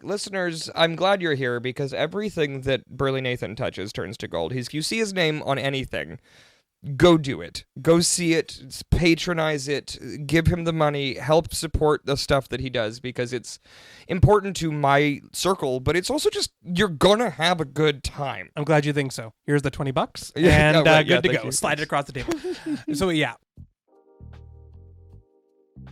listeners, I'm glad you're here because everything that Burly Nathan touches turns to gold. You see his name on anything, go do it. Go see it, patronize it, give him the money, help support the stuff that he does because it's important to my circle, but it's also just, you're gonna have a good time. I'm glad you think so. Here's the $20 and good to go. Slide it across the table. So yeah.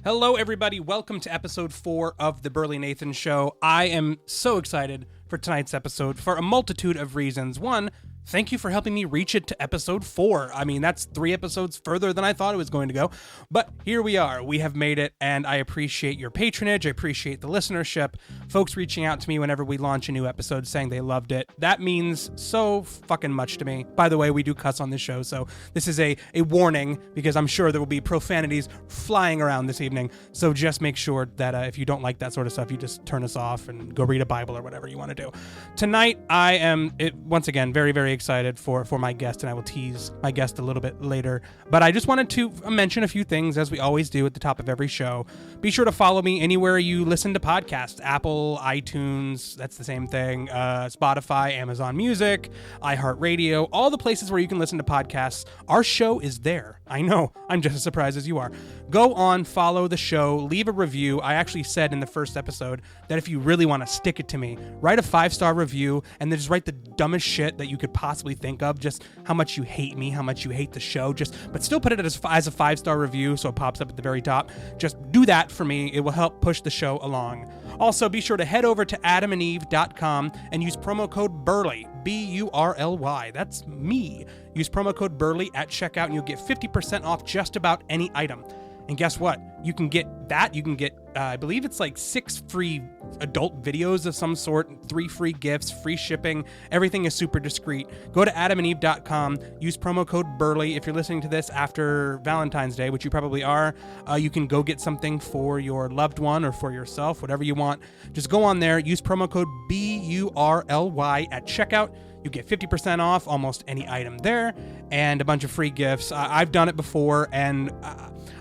Hello, everybody. Welcome to episode 4 of The Burly Nathan Show. I am so excited for tonight's episode for a multitude of reasons. One, thank you for helping me reach it to episode 4. I mean, that's 3 episodes further than I thought it was going to go. But here we are. We have made it, and I appreciate your patronage. I appreciate the listenership. Folks reaching out to me whenever we launch a new episode saying they loved it. That means so fucking much to me. By the way, we do cuss on this show, so this is a warning because I'm sure there will be profanities flying around this evening. So just make sure that if you don't like that sort of stuff, you just turn us off and go read a Bible or whatever you want to do. Tonight, I am, once again, very, very excited for my guest, and I will tease my guest a little bit later. But I just wanted to mention a few things, as we always do at the top of every show. Be sure to follow me anywhere you listen to podcasts. Apple, iTunes, that's the same thing. Spotify, Amazon Music, iHeartRadio, all the places where you can listen to podcasts. Our show is there. I know. I'm just as surprised as you are. Go on, follow the show, leave a review. I actually said in the first episode that if you really want to stick it to me, write a 5-star review and then just write the dumbest shit that you could possibly think of, just how much you hate me, how much you hate the show, but still put it as a 5-star review so it pops up at the very top. Just do that for me. It will help push the show along. Also, be sure to head over to adamandeve.com and use promo code BURLY, B-U-R-L-Y. That's me. Use promo code BURLY at checkout and you'll get 50% off just about any item. And guess what? You can get that. You can get, I believe it's like 6 free adult videos of some sort, 3 free gifts, free shipping. Everything is super discreet. Go to adamandeve.com. Use promo code BURLY. If you're listening to this after Valentine's Day, which you probably are, you can go get something for your loved one or for yourself, whatever you want. Just go on there. Use promo code BURLY at checkout. You get 50% off almost any item there and a bunch of free gifts. I've done it before, and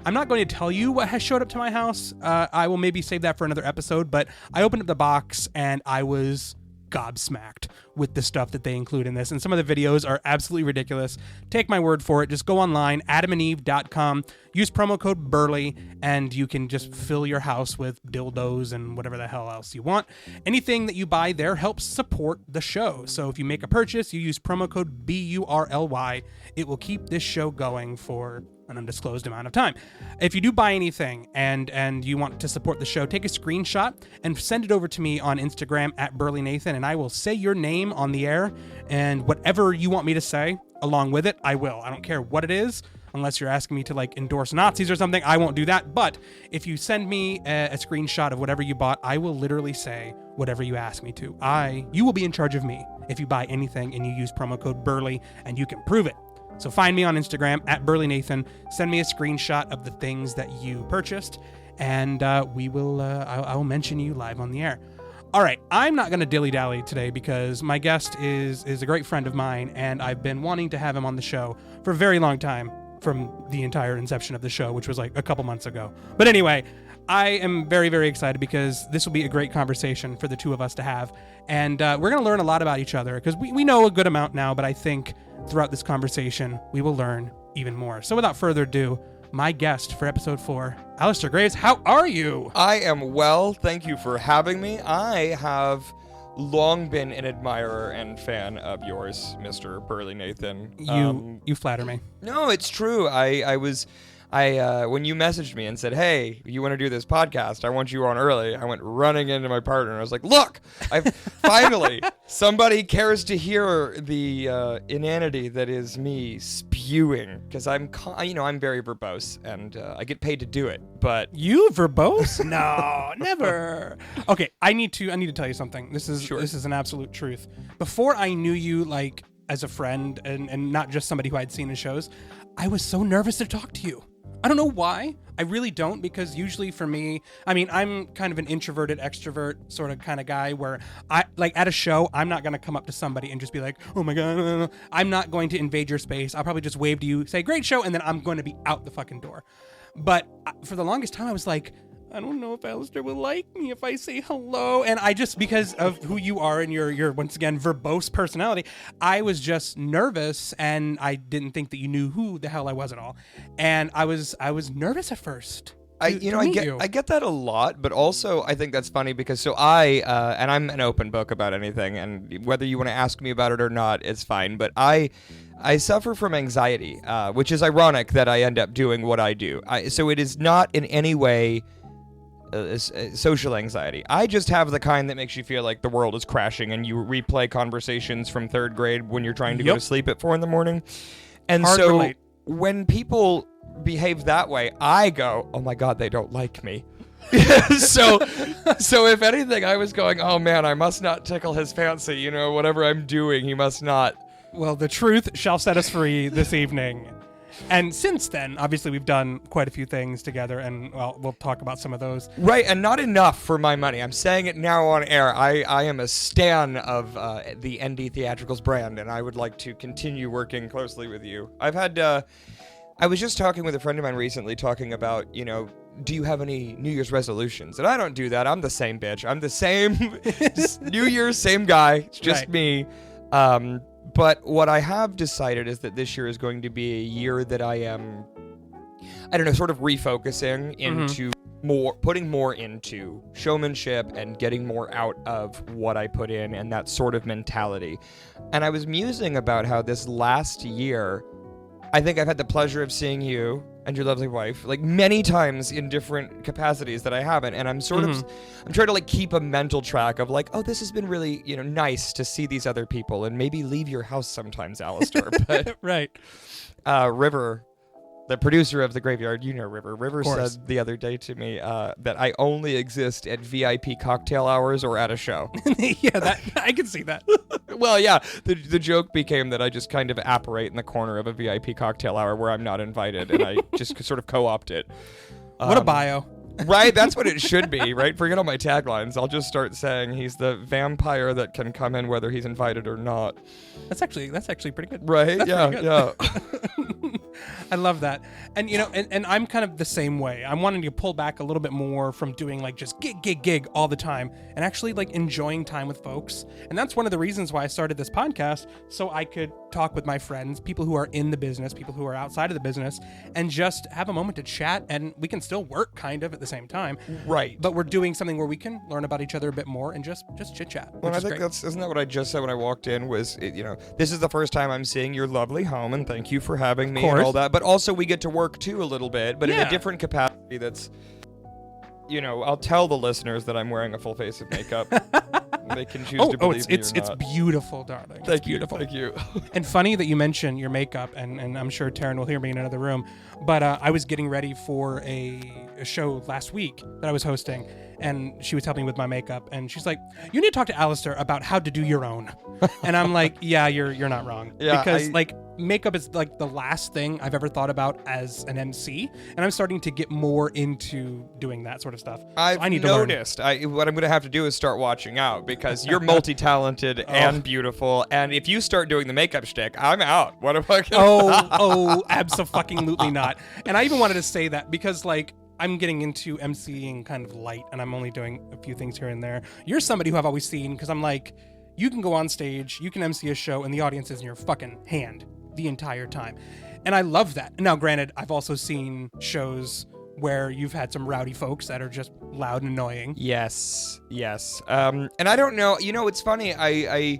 I'm not going to tell you what has showed up to my house. I will maybe save that for another episode, but I opened up the box and I was gobsmacked with the stuff that they include in this. And some of the videos are absolutely ridiculous. Take my word for it. Just go online, adamandeve.com, use promo code BURLY, and you can just fill your house with dildos and whatever the hell else you want. Anything that you buy there helps support the show. So if you make a purchase, you use promo code BURLY, it will keep this show going for an undisclosed amount of time. If you do buy anything and you want to support the show, take a screenshot and send it over to me on Instagram at Burly Nathan, and I will say your name on the air, and whatever you want me to say along with it, I will. I don't care what it is, unless you're asking me to like endorse Nazis or something. I won't do that. But if you send me a screenshot of whatever you bought, I will literally say whatever you ask me to. You will be in charge of me if you buy anything and you use promo code Burly, and you can prove it. So find me on Instagram at Burly Nathan. Send me a screenshot of the things that you purchased, and I will mention you live on the air. All right, I'm not going to dilly-dally today because my guest is a great friend of mine, and I've been wanting to have him on the show for a very long time, from the entire inception of the show, which was like a couple months ago. But anyway, I am very, very excited because this will be a great conversation for the two of us to have, and we're going to learn a lot about each other because we know a good amount now, but I think throughout this conversation, we will learn even more. So without further ado, my guest for episode 4, Alistair Graves. How are you? I am well. Thank you for having me. I have long been an admirer and fan of yours, Mr. Burly Nathan. You flatter me. No, it's true. I when you messaged me and said, "Hey, you want to do this podcast? I want you on early." I went running into my partner and I was like, "Look, I've finally somebody cares to hear the inanity that is me spewing, because I'm very verbose and I get paid to do it." But you verbose? No, never. Okay, I need to tell you something. This is an absolute truth. Before I knew you like as a friend and not just somebody who I'd seen in shows, I was so nervous to talk to you. I don't know why. I really don't, because usually for me, I mean, I'm kind of an introverted extrovert sort of kind of guy where I like at a show, I'm not going to come up to somebody and just be like, "Oh my God." I'm not going to invade your space. I'll probably just wave to you, say, "Great show," and then I'm going to be out the fucking door. But for the longest time, I was like, I don't know if Alistair will like me if I say hello. And I just, because of who you are and your once again, verbose personality, I was just nervous and I didn't think that you knew who the hell I was at all. And I was nervous at first. I get that a lot, but also I think that's funny because and I'm an open book about anything, and whether you want to ask me about it or not, it's fine. But I suffer from anxiety, which is ironic that I end up doing what I do. So it is not in any way social anxiety. I just have the kind that makes you feel like the world is crashing, and you replay conversations from 3rd grade when you're trying to go to sleep at 4 a.m. And Hard so relate. When people behave that way, I go, oh my God, they don't like me. so if anything, I was going, oh man, I must not tickle his fancy, whatever I'm doing, he must not. Well, the truth shall set us free this evening. And since then, obviously, we've done quite a few things together, and we'll talk about some of those. Right, and not enough for my money. I'm saying it now on air. I am a stan of the ND Theatricals brand, and I would like to continue working closely with you. I was just talking with a friend of mine recently, talking about, do you have any New Year's resolutions? And I don't do that. I'm the same bitch. I'm the same New Year's, same guy. It's just me. But what I have decided is that this year is going to be a year that I am, sort of refocusing into putting more into showmanship and getting more out of what I put in and that sort of mentality. And I was musing about how this last year, I think I've had the pleasure of seeing you and your lovely wife like many times in different capacities that I haven't, and I'm sort of I'm trying to like keep a mental track of like, oh, this has been really nice to see these other people, and maybe leave your house sometimes, Alistair. But right, River, the producer of The Graveyard, River said the other day to me that I only exist at VIP cocktail hours or at a show. Yeah, I can see that. Well, yeah, the joke became that I just kind of apparate in the corner of a VIP cocktail hour where I'm not invited, and I just sort of co-opt it. What a bio. Right? That's what it should be, right? Forget all my taglines. I'll just start saying he's the vampire that can come in whether he's invited or not. That's actually pretty good. Right? That's yeah, pretty good. Yeah. I love that. And, and I'm kind of the same way. I'm wanting to pull back a little bit more from doing like just gig all the time and actually like enjoying time with folks. And that's one of the reasons why I started this podcast, so I could talk with my friends, people who are in the business, people who are outside of the business, and just have a moment to chat, and we can still work kind of at the same time. Right. But we're doing something where we can learn about each other a bit more and just chit chat. Well, I think isn't that what I just said when I walked in was, this is the first time I'm seeing your lovely home, and thank you for having me and all that. But also we get to work too a little bit, but in a different capacity that's, I'll tell the listeners that I'm wearing a full face of makeup. They can choose to believe me or not. It's beautiful, darling. Thank you. And funny that you mention your makeup, and I'm sure Taryn will hear me in another room, but I was getting ready for a show last week that I was hosting, and she was helping with my makeup, and she's like, you need to talk to Alistair about how to do your own. And I'm like, yeah, you're not wrong. Yeah, because makeup is like the last thing I've ever thought about as an MC, and I'm starting to get more into doing that sort of stuff. I need noticed. What I'm going to have to do is start watching out, because you're multi-talented and beautiful, and if you start doing the makeup shtick, I'm out. What am I going to abso-fucking-lutely not. And I even wanted to say that because like I'm getting into MCing kind of light, and I'm only doing a few things here and there. You're somebody who I've always seen, because I'm like, you can go on stage, you can MC a show, and the audience is in your fucking hand the entire time. And I love that. Now, granted, I've also seen shows where you've had some rowdy folks that are just loud and annoying. Yes. And I don't know, it's funny, I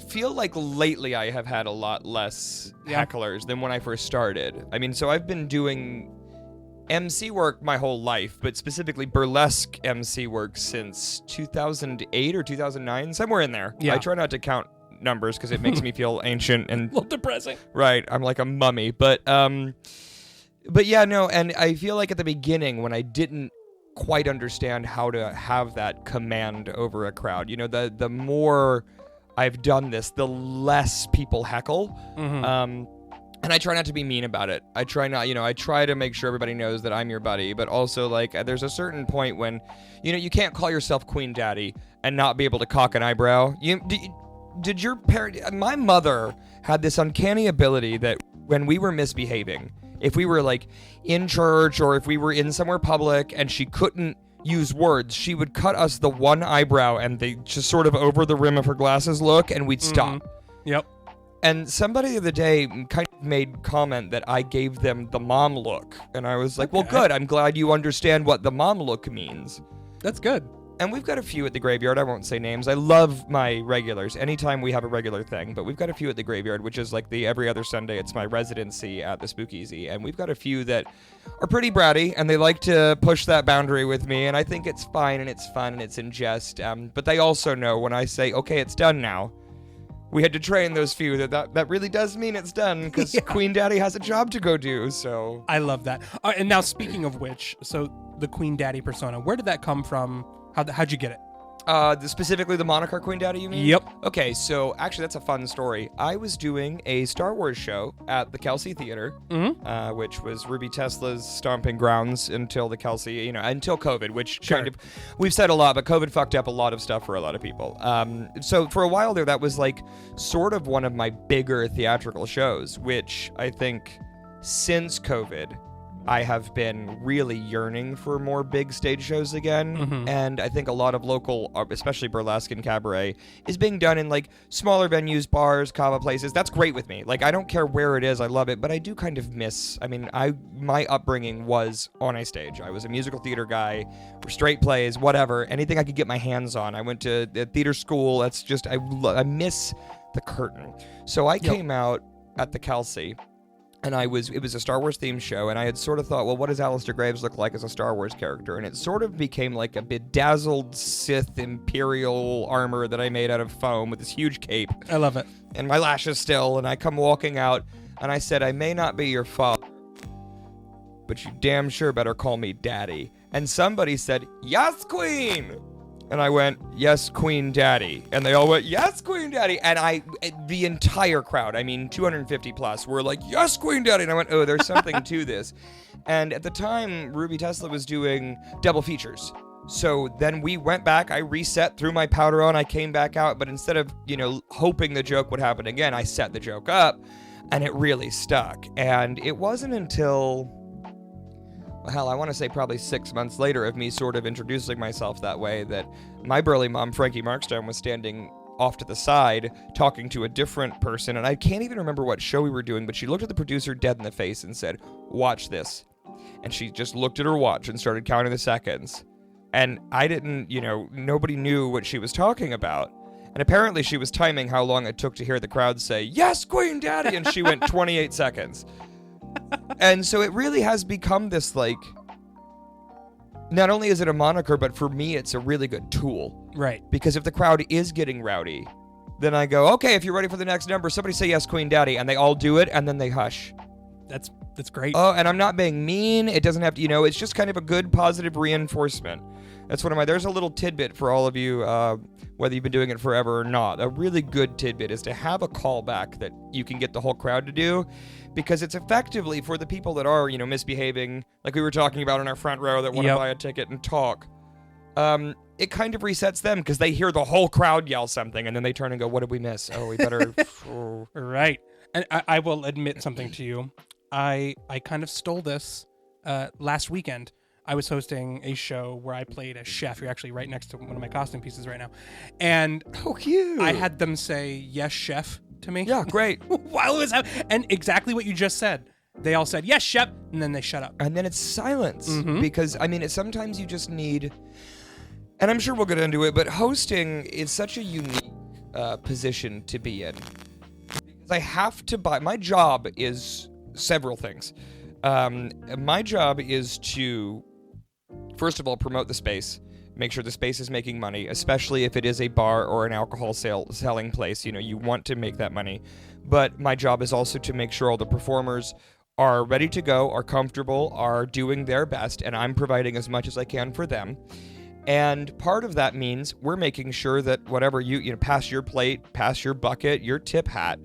feel like lately I have had a lot less hecklers than when I first started. I mean, so I've been doing MC work my whole life, but specifically burlesque MC work since 2008 or 2009, somewhere in there. Yeah. I try not to count numbers because it makes me feel ancient and a little depressing. Right, I'm like a mummy, but yeah, no, and I feel like at the beginning when I didn't quite understand how to have that command over a crowd, the more I've done this, the less people heckle. And I try not to be mean about it. I try not, I try to make sure everybody knows that I'm your buddy, but also like there's a certain point when, you can't call yourself Queen Daddy and not be able to cock an eyebrow. Did your parent, my mother had this uncanny ability that when we were misbehaving, If we were like in church or if we were in somewhere public and she couldn't use words, she would cut us the one eyebrow and they just sort of over the rim of her glasses look, and we'd stop. Yep. And somebody the other day kind of made comment that I gave them the mom look. And I was like, well, good. I'm glad you understand what the mom look means. That's good. And we've got a few at the graveyard. I won't say names. I love my regulars anytime we have a regular thing. But we've got a few at the graveyard, which is like the every other Sunday. It's my residency at the Speakeasy. And we've got a few that are pretty bratty, and they like to push that boundary with me. And I think it's fine, and it's fun, and it's in jest. But they also know when I say, okay, it's done now. We had to train those few that really does mean it's done, because Queen Daddy has a job to go do, so. I love that. And now, speaking of which, so the Queen Daddy persona, where did that come from? How'd you get it? Specifically the moniker Queen Daddy, you mean? Yep. Okay, so actually that's a fun story. I was doing a Star Wars show at the Kelsey Theater, which was Ruby Tesla's stomping grounds until the Kelsey, until COVID, which kind of, we've said a lot, but COVID fucked up a lot of stuff for a lot of people. So for a while there, that was like sort of one of my bigger theatrical shows, which I think since COVID, I have been really yearning for more big stage shows again. And I think a lot of local, especially burlesque and cabaret, is being done in like smaller venues, bars, kava places. That's great with me. Like, I don't care where it is. I love it. But I do kind of miss, my upbringing was on a stage. I was a musical theater guy, for straight plays, whatever, anything I could get my hands on. I went to theater school. That's just, I miss the curtain. So I came out at the Kelsey. And it was a Star Wars themed show, and I had sort of thought, well, what does Alistair Graves look like as a Star Wars character? And it sort of became like a bedazzled Sith Imperial armor that I made out of foam with this huge cape. I love it. And my lashes still, and I come walking out, and I said, I may not be your father, but you damn sure better call me Daddy. And somebody said, yes, Queen! And I went, yes, Queen Daddy. And they all went, yes, Queen Daddy. And the entire crowd, 250 plus, were like, yes, Queen Daddy. And I went, oh, there's something to this. And at the time, Ruby Tesla was doing double features. So then we went back, I reset, threw my powder on, I came back out. But instead of, hoping the joke would happen again, I set the joke up, and it really stuck. And it wasn't until... hell, I want to say probably 6 months later of me sort of introducing myself that way that my burly mom, Frankie Markstone, was standing off to the side talking to a different person. And I can't even remember what show we were doing, but she looked at the producer dead in the face and said, watch this. And she just looked at her watch and started counting the seconds. And I didn't, nobody knew what she was talking about. And apparently she was timing how long it took to hear the crowd say, yes, Queen Daddy. And she went 28 seconds. And so it really has become this, like, not only is it a moniker, but for me, it's a really good tool. Right. Because if the crowd is getting rowdy, then I go, okay, if you're ready for the next number, somebody say yes, Queen Daddy. And they all do it, and then they hush. That's great. Oh, and I'm not being mean. It doesn't have to, it's just kind of a good positive reinforcement. That's one of there's a little tidbit for all of you, whether you've been doing it forever or not. A really good tidbit is to have a callback that you can get the whole crowd to do, because it's effectively for the people that are, misbehaving, like we were talking about in our front row that want to buy a ticket and talk. It kind of resets them because they hear the whole crowd yell something, and then they turn and go, what did we miss? Oh, we better... Right. And I will admit something to you. I kind of stole this last weekend. I was hosting a show where I played a chef. You're actually right next to one of my costume pieces right now. And oh, cute. I had them say, yes, chef, to me. Yeah, great. While it was happening. And exactly what you just said. They all said, yes, chef, and then they shut up. And then it's silence. Because, sometimes you just need... And I'm sure we'll get into it, but hosting is such a unique position to be in. Because I have to buy... My job is several things. My job is to... First of all, promote the space, make sure the space is making money, especially if it is a bar or an alcohol selling place. You want to make that money. But my job is also to make sure all the performers are ready to go, are comfortable, are doing their best, and I'm providing as much as I can for them. And part of that means we're making sure that whatever you pass your plate, pass your bucket, your tip hat,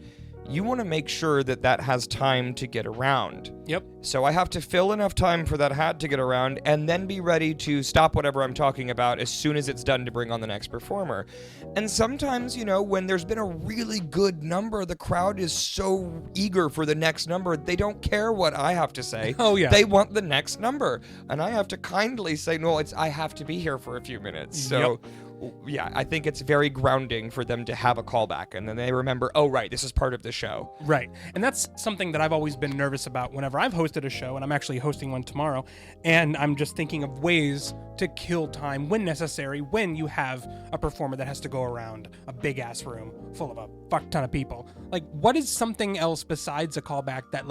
you want to make sure that that has time to get around. Yep. So I have to fill enough time for that hat to get around and then be ready to stop whatever I'm talking about as soon as it's done to bring on the next performer. And sometimes, when there's been a really good number, the crowd is so eager for the next number, they don't care what I have to say. Oh, yeah. They want the next number. And I have to kindly say, no, I have to be here for a few minutes. So... Yep. Yeah, I think it's very grounding for them to have a callback, and then they remember, oh, right, this is part of the show. Right. And that's something that I've always been nervous about whenever I've hosted a show, and I'm actually hosting one tomorrow, and I'm just thinking of ways to kill time when necessary, when you have a performer that has to go around a big-ass room full of a fuck ton of people. Like, what is something else besides a callback that,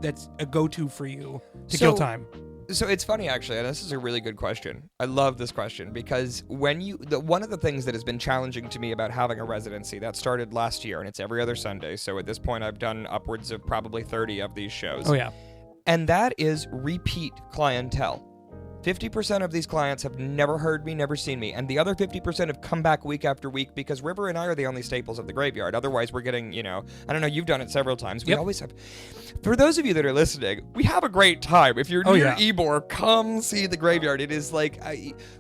that's a go-to for you to kill time? So it's funny, actually, and this is a really good question. I love this question because one of the things that has been challenging to me about having a residency, that started last year, and it's every other Sunday. So at this point, I've done upwards of probably 30 of these shows. Oh, yeah. And that is repeat clientele. 50% of these clients have never heard me, never seen me, and the other 50% have come back week after week because River and I are the only staples of the graveyard. Otherwise, we're getting, I don't know, you've done it several times. We always have. For those of you that are listening, we have a great time. If you're near Ybor, come see the graveyard. It is like,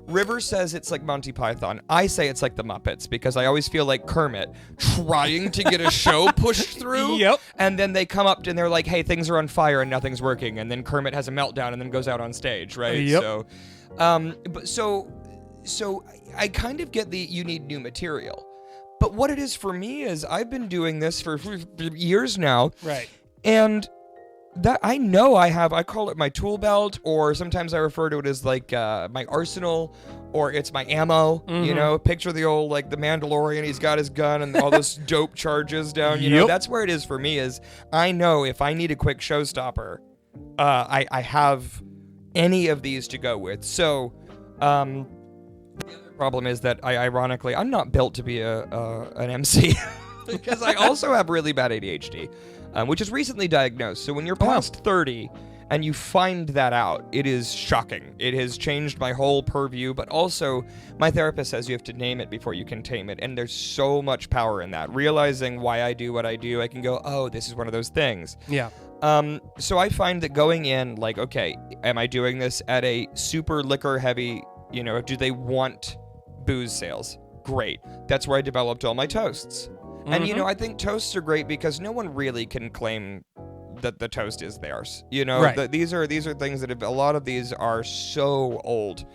River says it's like Monty Python. I say it's like the Muppets because I always feel like Kermit trying to get a show pushed through. Yep. And then they come up and they're like, hey, things are on fire and nothing's working. And then Kermit has a meltdown and then goes out on stage, right? Yep. So I kind of get you need new material. But what it is for me is I've been doing this for years now. Right. And that I know I call it my tool belt, or sometimes I refer to it as like my arsenal, or it's my ammo. Mm-hmm. Picture the old like the Mandalorian, he's got his gun and all those dope charges down. That's where it is for me. Is I know if I need a quick showstopper, I have any of these to go with. So the other problem is that ironically I'm not built to be an MC because I also have really bad ADHD. Which is recently diagnosed. So when you're past 30 and you find that out, it is shocking. It has changed my whole purview, but also my therapist says you have to name it before you can tame it. And there's so much power in that. Realizing why I do what I do, I can go, oh, this is one of those things. Yeah. So I find that going in, like, okay, am I doing this at a super liquor heavy, do they want booze sales? Great. That's where I developed all my toasts. And, I think toasts are great because no one really can claim that the toast is theirs. Right. These are things that a lot of these are so old.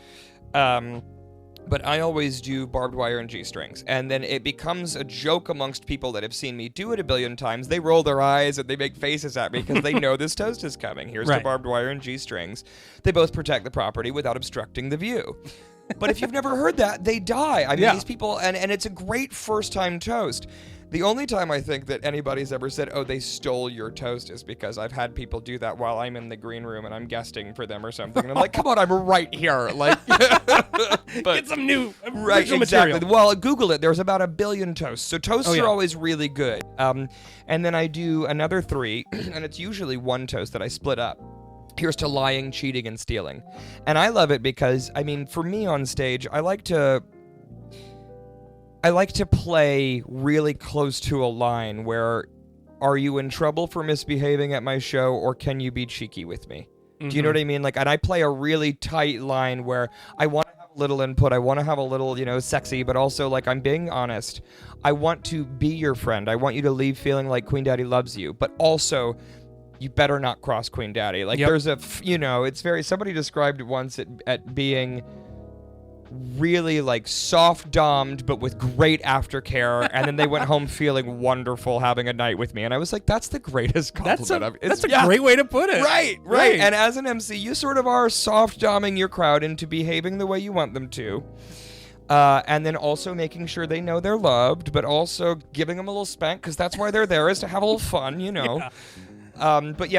But I always do barbed wire and G-strings. And then it becomes a joke amongst people that have seen me do it a billion times. They roll their eyes and they make faces at me because they know this toast is coming. Here's the barbed wire and G-strings. They both protect the property without obstructing the view. But if you've never heard that, they die. I mean, these people, and it's a great first-time toast. The only time I think that anybody's ever said, oh, they stole your toast is because I've had people do that while I'm in the green room and I'm guesting for them or something. And I'm like, come on, I'm right here. Like, but, get some new original material. Well, Google it. There's about 1 billion toasts. So toasts are always really good. And then I do another 3, and it's usually one toast that I split up. Here's to lying, cheating, and stealing. And I love it because, for me on stage, I like to play really close to a line where, are you in trouble for misbehaving at my show, or can you be cheeky with me? Mm-hmm. Do you know what I mean? Like, and I play a really tight line where I want to have a little input, I want to have a little, sexy, but also, like, I'm being honest. I want to be your friend. I want you to leave feeling like Queen Daddy loves you, but also, you better not cross Queen Daddy. Like, there's it's very, somebody described it once at being really like soft dommed but with great aftercare, and then they went home feeling wonderful having a night with me, and I was like, that's the greatest compliment. That's a great way to put it. Right. And as an MC, you sort of are soft domming your crowd into behaving the way you want them to, and then also making sure they know they're loved, but also giving them a little spank because that's why they're there, is to have a little fun.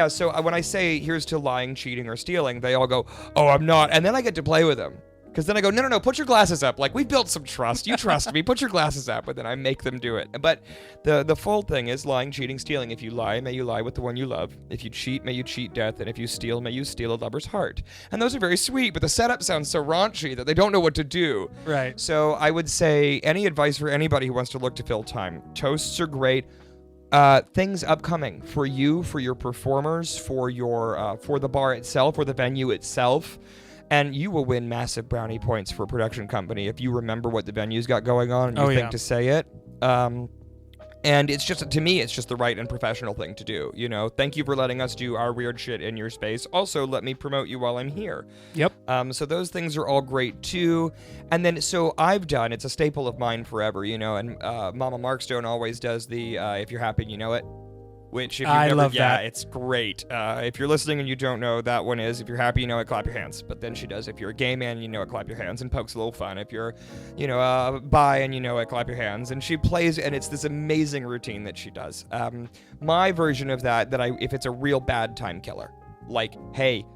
So when I say here's to lying, cheating, or stealing, they all go, oh, I'm not, and then I get to play with them. Because then I go, no, put your glasses up. Like, we've built some trust. You trust me. Put your glasses up. And then I make them do it. But the full thing is lying, cheating, stealing. If you lie, may you lie with the one you love. If you cheat, may you cheat death. And if you steal, may you steal a lover's heart. And those are very sweet, but the setup sounds so raunchy that they don't know what to do. Right. So I would say any advice for anybody who wants to look to fill time. Toasts are great. things upcoming for you, for your performers, for your for the bar itself, or the venue itself. And you will win massive brownie points for a production company if you remember what the venue's got going on and you think to say it. And it's just, to me, it's just the right and professional thing to do. You know, thank you for letting us do our weird shit in your space. Also, let me promote you while I'm here. Yep. So those things are all great too. And then, so I've done, it's a staple of mine forever, you know, and Mama Markstone always does the If You're Happy and You Know It. Which, if you love that. It's great. If you're listening and you don't know, that one is, if you're happy, you know it, clap your hands. But then she does, if you're a gay man, you know it, clap your hands, and pokes a little fun. If you're, you know, bi and you know it, clap your hands. And she plays, and it's this amazing routine that she does. My version of that, if it's a real bad time killer. Like, hey,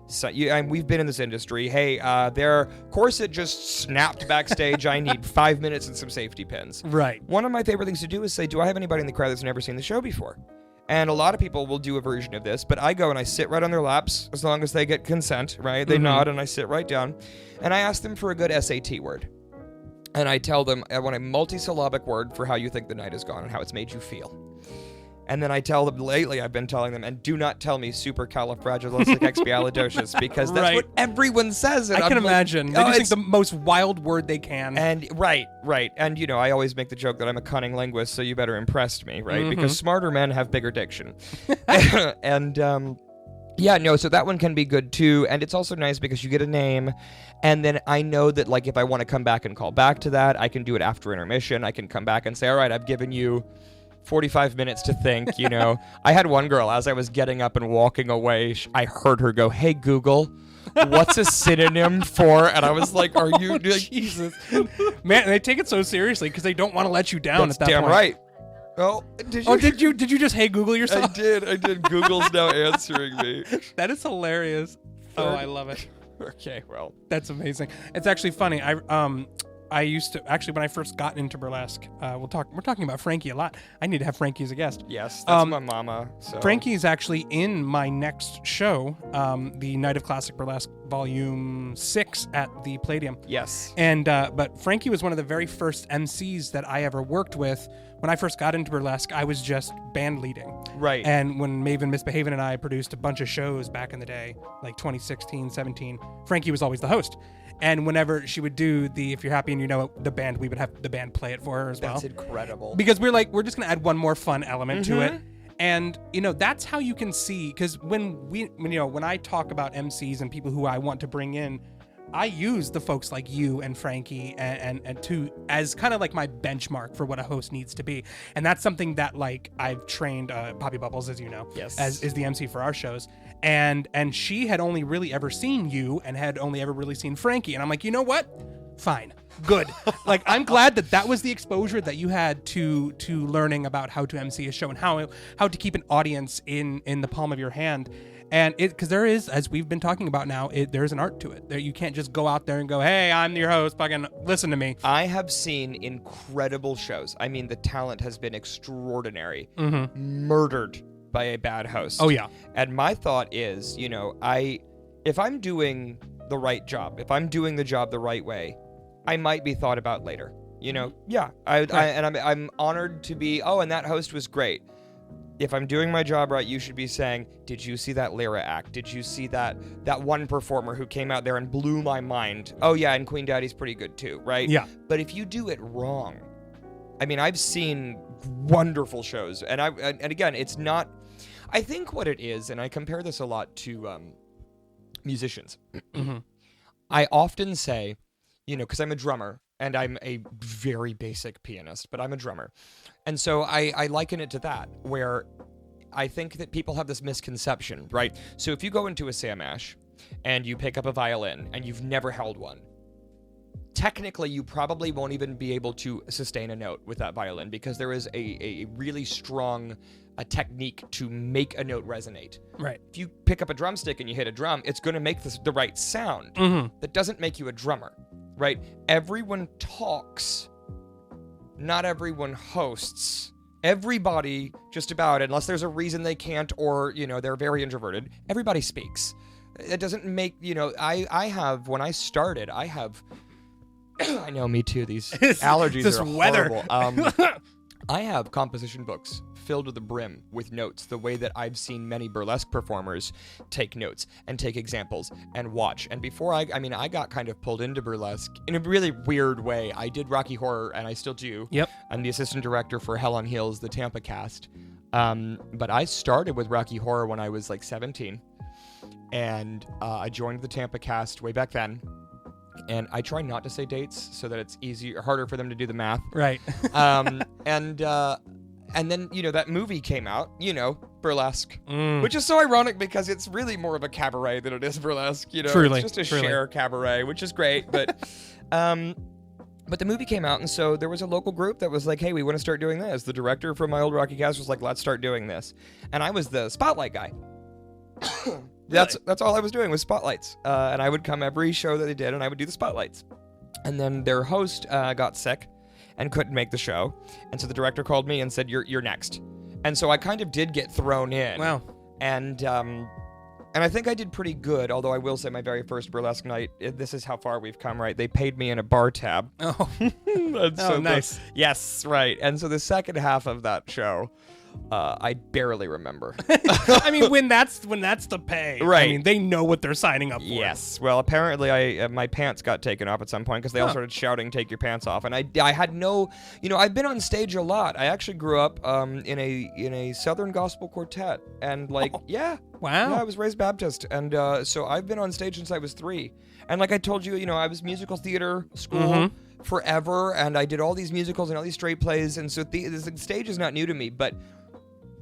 we've been in this industry. Hey, their corset just snapped backstage. I need 5 minutes and some safety pins. Right. One of my favorite things to do is say, do I have anybody in the crowd that's never seen the show before? And a lot of people will do a version of this, but I go and I sit right on their laps as long as they get consent, right? They nod and I sit right down. And I ask them for a good SAT word. And I tell them, I want a multisyllabic word for how you think the night has gone and how it's made you feel. And then I tell them, lately I've been telling them, and do not tell me supercalifragilisticexpialidocious, because that's what everyone says. And I can imagine. They just think the most wild word they can. And right. And, you know, I always make the joke that I'm a cunning linguist, so you better impress me, right? Because smarter men have bigger diction. And, so that one can be good too. And it's also nice because you get a name. And then I know that, like, if I want to come back and call back to that, I can do it after intermission. I can come back and say, all right, I've given you 45 minutes to think, you know. I had one girl, as I was getting up and walking away, I heard her go, hey, Google, what's a synonym for? And I was like, are you... Jesus. Man, they take it so seriously because they don't want to let you down. That's at that damn point. Right. Oh, did you just hey Google yourself? I did. Google's now answering me. That is hilarious. Oh, I love it. Okay, well. That's amazing. It's actually funny. I used to, actually, when I first got into burlesque, we're talking about Frankie a lot. I need to have Frankie as a guest. Yes, that's my mama. So. Frankie is actually in my next show, the Night of Classic Burlesque Volume 6 at the Palladium. Yes. And but Frankie was one of the very first MCs that I ever worked with. When I first got into burlesque, I was just band leading. Right. And when Maven Misbehavin' and I produced a bunch of shows back in the day, like 2016, 17, Frankie was always the host. And whenever she would do the If You're Happy and You Know It, the band, we would have the band play it for her as well. That's incredible. Because we're just going to add one more fun element to it. And, you know, that's how you can see, because when I talk about MCs and people who I want to bring in, I use the folks like you and Frankie and to as kind of like my benchmark for what a host needs to be. And that's something that, like, I've trained Poppy Bubbles, as you know, as is the MC for our shows. And she had only really ever seen you and had only ever really seen Frankie. And I'm like, you know what? Fine. Good. Like, I'm glad that was the exposure that you had to learning about how to MC a show and how to keep an audience in the palm of your hand. And because there is, as we've been talking about now, there's an art to it. There, you can't just go out there and go, hey, I'm your host, fucking listen to me. I have seen incredible shows. I mean, the talent has been extraordinary. Murdered by a bad host. Oh, yeah. And my thought is, you know, if I'm doing the right job, if I'm doing the job the right way, I might be thought about later. You know, I'm honored to be, and that host was great. If I'm doing my job right, you should be saying, did you see that Lyra act? Did you see that one performer who came out there and blew my mind? Oh, yeah, and Queen Daddy's pretty good too, right? Yeah. But if you do it wrong, I mean, I've seen wonderful shows, and again, it's not, I think what it is, and I compare this a lot to musicians. I often say, you know, because I'm a drummer, and I'm a very basic pianist, but I'm a drummer. And so I liken it to that, where I think that people have this misconception, right? So if you go into a Sam Ash and you pick up a violin and you've never held one, technically you probably won't even be able to sustain a note with that violin, because there is a really strong technique to make a note resonate. Right. If you pick up a drumstick and you hit a drum, it's going to make the right sound. That doesn't make you a drummer, right? Everyone talks. Not everyone hosts. Everybody, just about, unless there's a reason they can't, or, you know, they're very introverted, everybody speaks. It doesn't make, you know, I have, when I started, I know, me too, these allergies this are weather. horrible. I have composition books filled to the brim with notes, the way that I've seen many burlesque performers take notes and take examples and watch. And before I got kind of pulled into burlesque in a really weird way. I did Rocky Horror, and I still do. Yep. I'm the assistant director for Hell on Heels, the Tampa cast. But I started with Rocky Horror when I was like 17. And I joined the Tampa cast way back then. And I try not to say dates so that it's harder for them to do the math. Right. And then, that movie came out, Burlesque, which is so ironic because it's really more of a cabaret than it is burlesque, Truly, it's just a share cabaret, which is great. But the movie came out, and so there was a local group that was like, hey, we want to start doing this. The director from my old Rocky cast was like, let's start doing this. And I was the spotlight guy. That's all I was doing was spotlights. And I would come every show that they did, and I would do the spotlights. And then their host got sick and couldn't make the show. And so the director called me and said, you're next. And so I kind of did get thrown in. Wow. And I think I did pretty good, although I will say my very first burlesque night, this is how far we've come, right? They paid me in a bar tab. Oh, nice. Yes, right. And so the second half of that show, I barely remember. I mean, when that's the pay, right? I mean, they know what they're signing up for. Yes. Well, apparently, my pants got taken off at some point because they all started shouting, "Take your pants off!" And I had no, I've been on stage a lot. I actually grew up in a Southern gospel quartet, and Wow. Yeah, I was raised Baptist, and so I've been on stage since I was 3. And like I told you, I was musical theater school forever, and I did all these musicals and all these straight plays, and so the stage is not new to me, but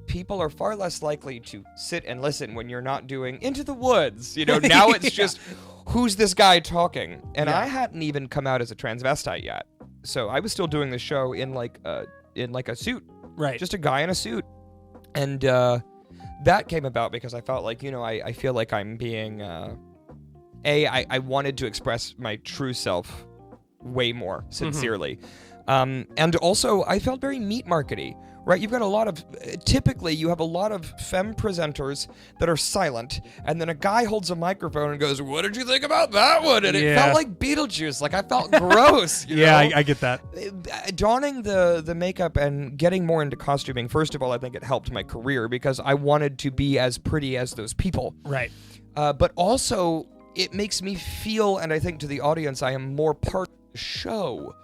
people are far less likely to sit and listen when you're not doing Into the Woods. Now it's just, who's this guy talking? And I hadn't even come out as a transvestite yet. So I was still doing the show in like a suit. Right. Just a guy in a suit. And that came about because I felt like, I feel like I'm being, I wanted to express my true self way more sincerely. And also I felt very meat markety. Right, you've got typically you have a lot of femme presenters that are silent, and then a guy holds a microphone and goes, "What did you think about that one?" And it felt like Beetlejuice, like I felt gross. I get that. Donning the makeup and getting more into costuming, first of all, I think it helped my career because I wanted to be as pretty as those people. Right. But also, it makes me feel, and I think to the audience, I am more part of the show.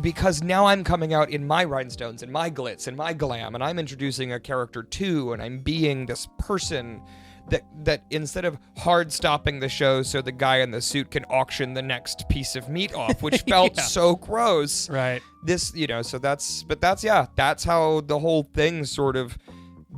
Because now I'm coming out in my rhinestones and my glitz and my glam, and I'm introducing a character too, and I'm being this person that instead of hard stopping the show so the guy in the suit can auction the next piece of meat off, which felt so gross. Right. So that's how the whole thing sort of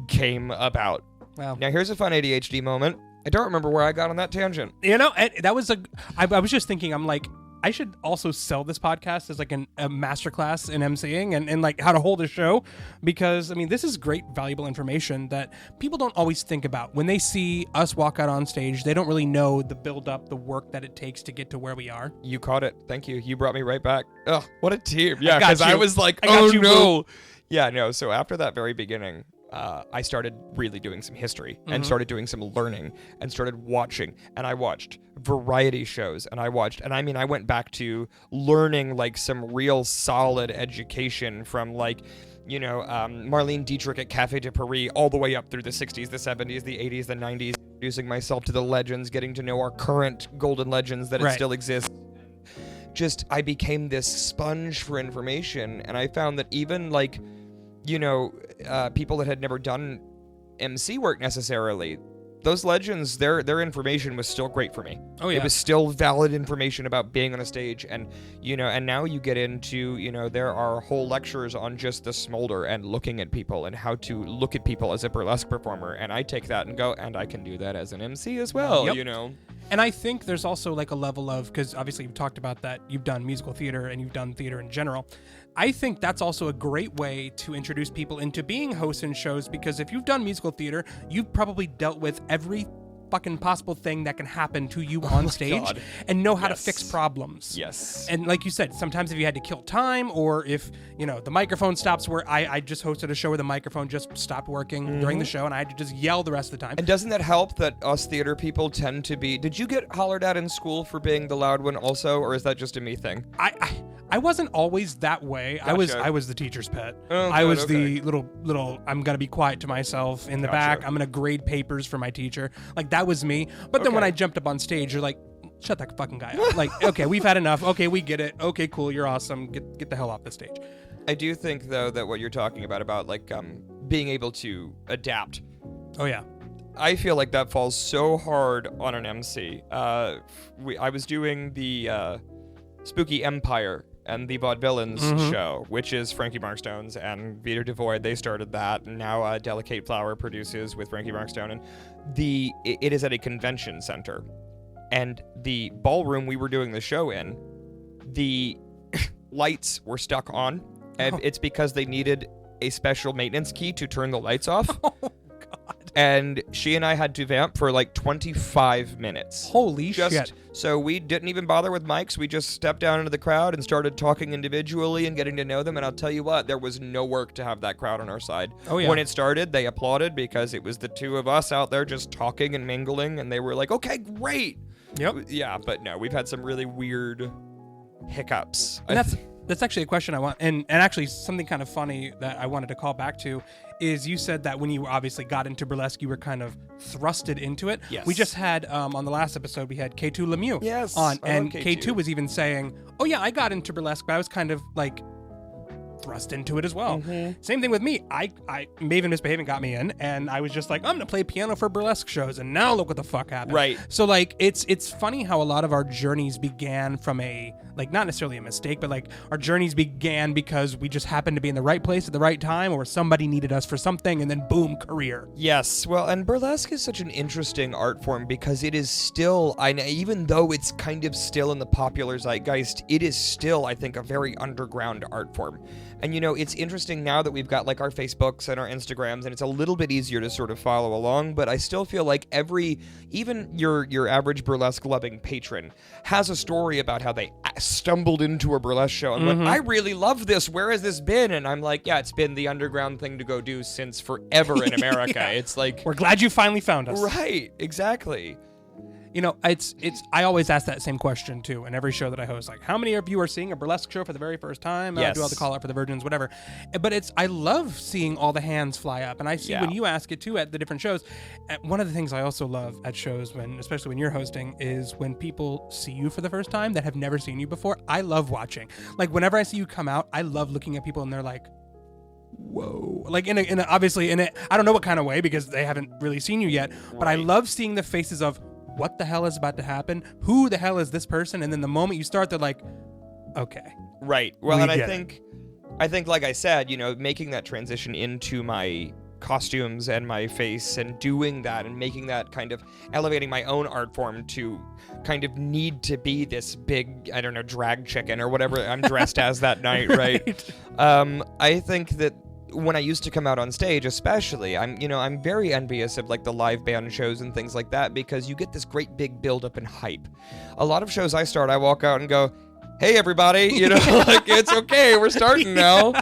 came about. Wow. Now here's a fun ADHD moment. I don't remember where I got on that tangent. That was I was just thinking, I'm like, I should also sell this podcast as like a masterclass in emceeing and like how to hold a show, because I mean, this is great, valuable information that people don't always think about. When they see us walk out on stage, they don't really know the build up, the work that it takes to get to where we are. You caught it. Thank you. You brought me right back. Ugh, what a team. Yeah, because I was like, oh no. Yeah, no. So after that very beginning, I started really doing some history and started doing some learning and started watching, and I watched variety shows, and I went back to learning like some real solid education from like, Marlene Dietrich at Café de Paris all the way up through the 60s, the 70s, the 80s, the 90s, introducing myself to the legends, getting to know our current golden legends that it still exists. Just, I became this sponge for information, and I found that even like, people that had never done MC work necessarily, those legends, their information was still great for me. Oh yeah. It was still valid information about being on a stage, and and now you get into, there are whole lectures on just the smolder and looking at people and how to look at people as a burlesque performer, and I take that and go, and I can do that as an MC as well, And I think there's also like a level of, because obviously you've talked about that, you've done musical theater and you've done theater in general. I think that's also a great way to introduce people into being hosts in shows, because if you've done musical theater, you've probably dealt with every fucking possible thing that can happen to you on stage God. and know how to Yes. fix problems. Yes. And like you said, sometimes if you had to kill time or if, the microphone stops where I just hosted a show where the microphone just stopped working during the show and I had to just yell the rest of the time. And doesn't that help that us theater people tend to be... Did you get hollered at in school for being the loud one also, or is that just a me thing? I wasn't always that way. Gotcha. I was the teacher's pet. Oh, I good, was okay. the little I'm gonna be quiet to myself in the Gotcha. back. I'm gonna grade papers for my teacher. Like that was me. But then when Okay. I jumped up on stage, you're like, shut that fucking guy up. Like, okay, we've had enough. Okay, we get it. Okay, cool, you're awesome. Get the hell off the stage. I do think, though, that what you're talking about like being able to adapt, Oh yeah. I feel like that falls so hard on an MC. I was doing the Spooky Empire and the Vaudevillains show, which is Frankie Markstone's and Vita Devoid. They started that, and now Delicate Flower produces with Frankie Markstone. And it is at a convention center, and the ballroom we were doing the show in, the lights were stuck on, and it's because they needed a special maintenance key to turn the lights off. And she and I had to vamp for like 25 minutes. Holy shit. So we didn't even bother with mics. We just stepped down into the crowd and started talking individually and getting to know them. And I'll tell you what, there was no work to have that crowd on our side. Oh, yeah. When it started, they applauded because it was the two of us out there just talking and mingling. And they were like, okay, great. Yep. Yeah, but no, we've had some really weird hiccups. And that's actually a question I want, and actually something kind of funny that I wanted to call back to is you said that when you obviously got into burlesque, you were kind of thrusted into it. Yes. We just had, on the last episode, we had K2 Lemieux Yes, on, I love and K2. K2 was even saying, oh yeah, I got into burlesque, but I was kind of like thrust into it as well. Same thing with me. I Maven Misbehaving got me in, and I was just like, I'm gonna play piano for burlesque shows, and now look what the fuck happened. Right. So like, it's funny how a lot of our journeys began from a, like, not necessarily a mistake, but like our journeys began because we just happened to be in the right place at the right time, or somebody needed us for something, and then boom, career. Yes, well, and burlesque is such an interesting art form because it is still, even though it's kind of still in the popular zeitgeist, it is still, I think, a very underground art form. And, it's interesting now that we've got, like, our Facebooks and our Instagrams, and it's a little bit easier to sort of follow along, but I still feel like even your average burlesque-loving patron has a story about how they stumbled into a burlesque show and went, I really love this. Where has this been? And I'm like, yeah, it's been the underground thing to go do since forever in America. Yeah. It's like... We're glad you finally found us. Right, exactly. I always ask that same question too in every show that I host. Like, how many of you are seeing a burlesque show for the very first time? Yes. Do all the call out for the virgins, whatever. But I love seeing all the hands fly up, and I see when you ask it too at the different shows. One of the things I also love at shows, especially when you're hosting, is when people see you for the first time that have never seen you before. I love watching. Like, whenever I see you come out, I love looking at people and they're like, whoa, like obviously in it, I don't know what kind of way because they haven't really seen you yet, but I love seeing the faces of what the hell is about to happen? Who the hell is this person? And then the moment you start, they're like, okay. Right. Well, We and get I think, like I said, making that transition into my costumes and my face and doing that and making that kind of elevating my own art form to kind of need to be this big, I don't know, drag chicken or whatever I'm dressed as that night, right? I think that when I used to come out on stage, especially, I'm very envious of like the live band shows and things like that because you get this great big build up and hype. A lot of shows I walk out and go, hey everybody, like it's okay, we're starting now.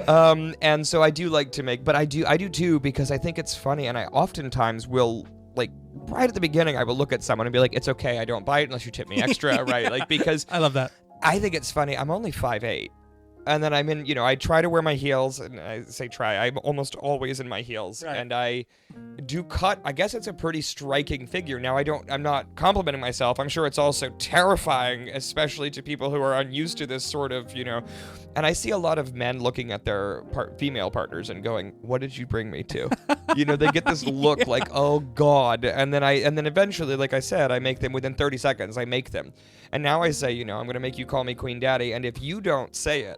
And so I do like to but I do too because I think it's funny, and I oftentimes will, like, right at the beginning, I will look at someone and be like, it's okay, I don't bite unless you tip me extra, right? Like, because I love that. I think it's funny. I'm only 5'8". And then I'm in, I try to wear my heels, and I say try, I'm almost always in my heels. Right. And I do cut, I guess it's a pretty striking figure. Now, I'm not complimenting myself. I'm sure it's also terrifying, especially to people who are unused to this sort of, and I see a lot of men looking at their female partners and going, what did you bring me to? They get this look like, oh God. And then eventually, like I said, I make them within 30 seconds, I make them. And now I say, I'm going to make you call me Queen Daddy. And if you don't say it,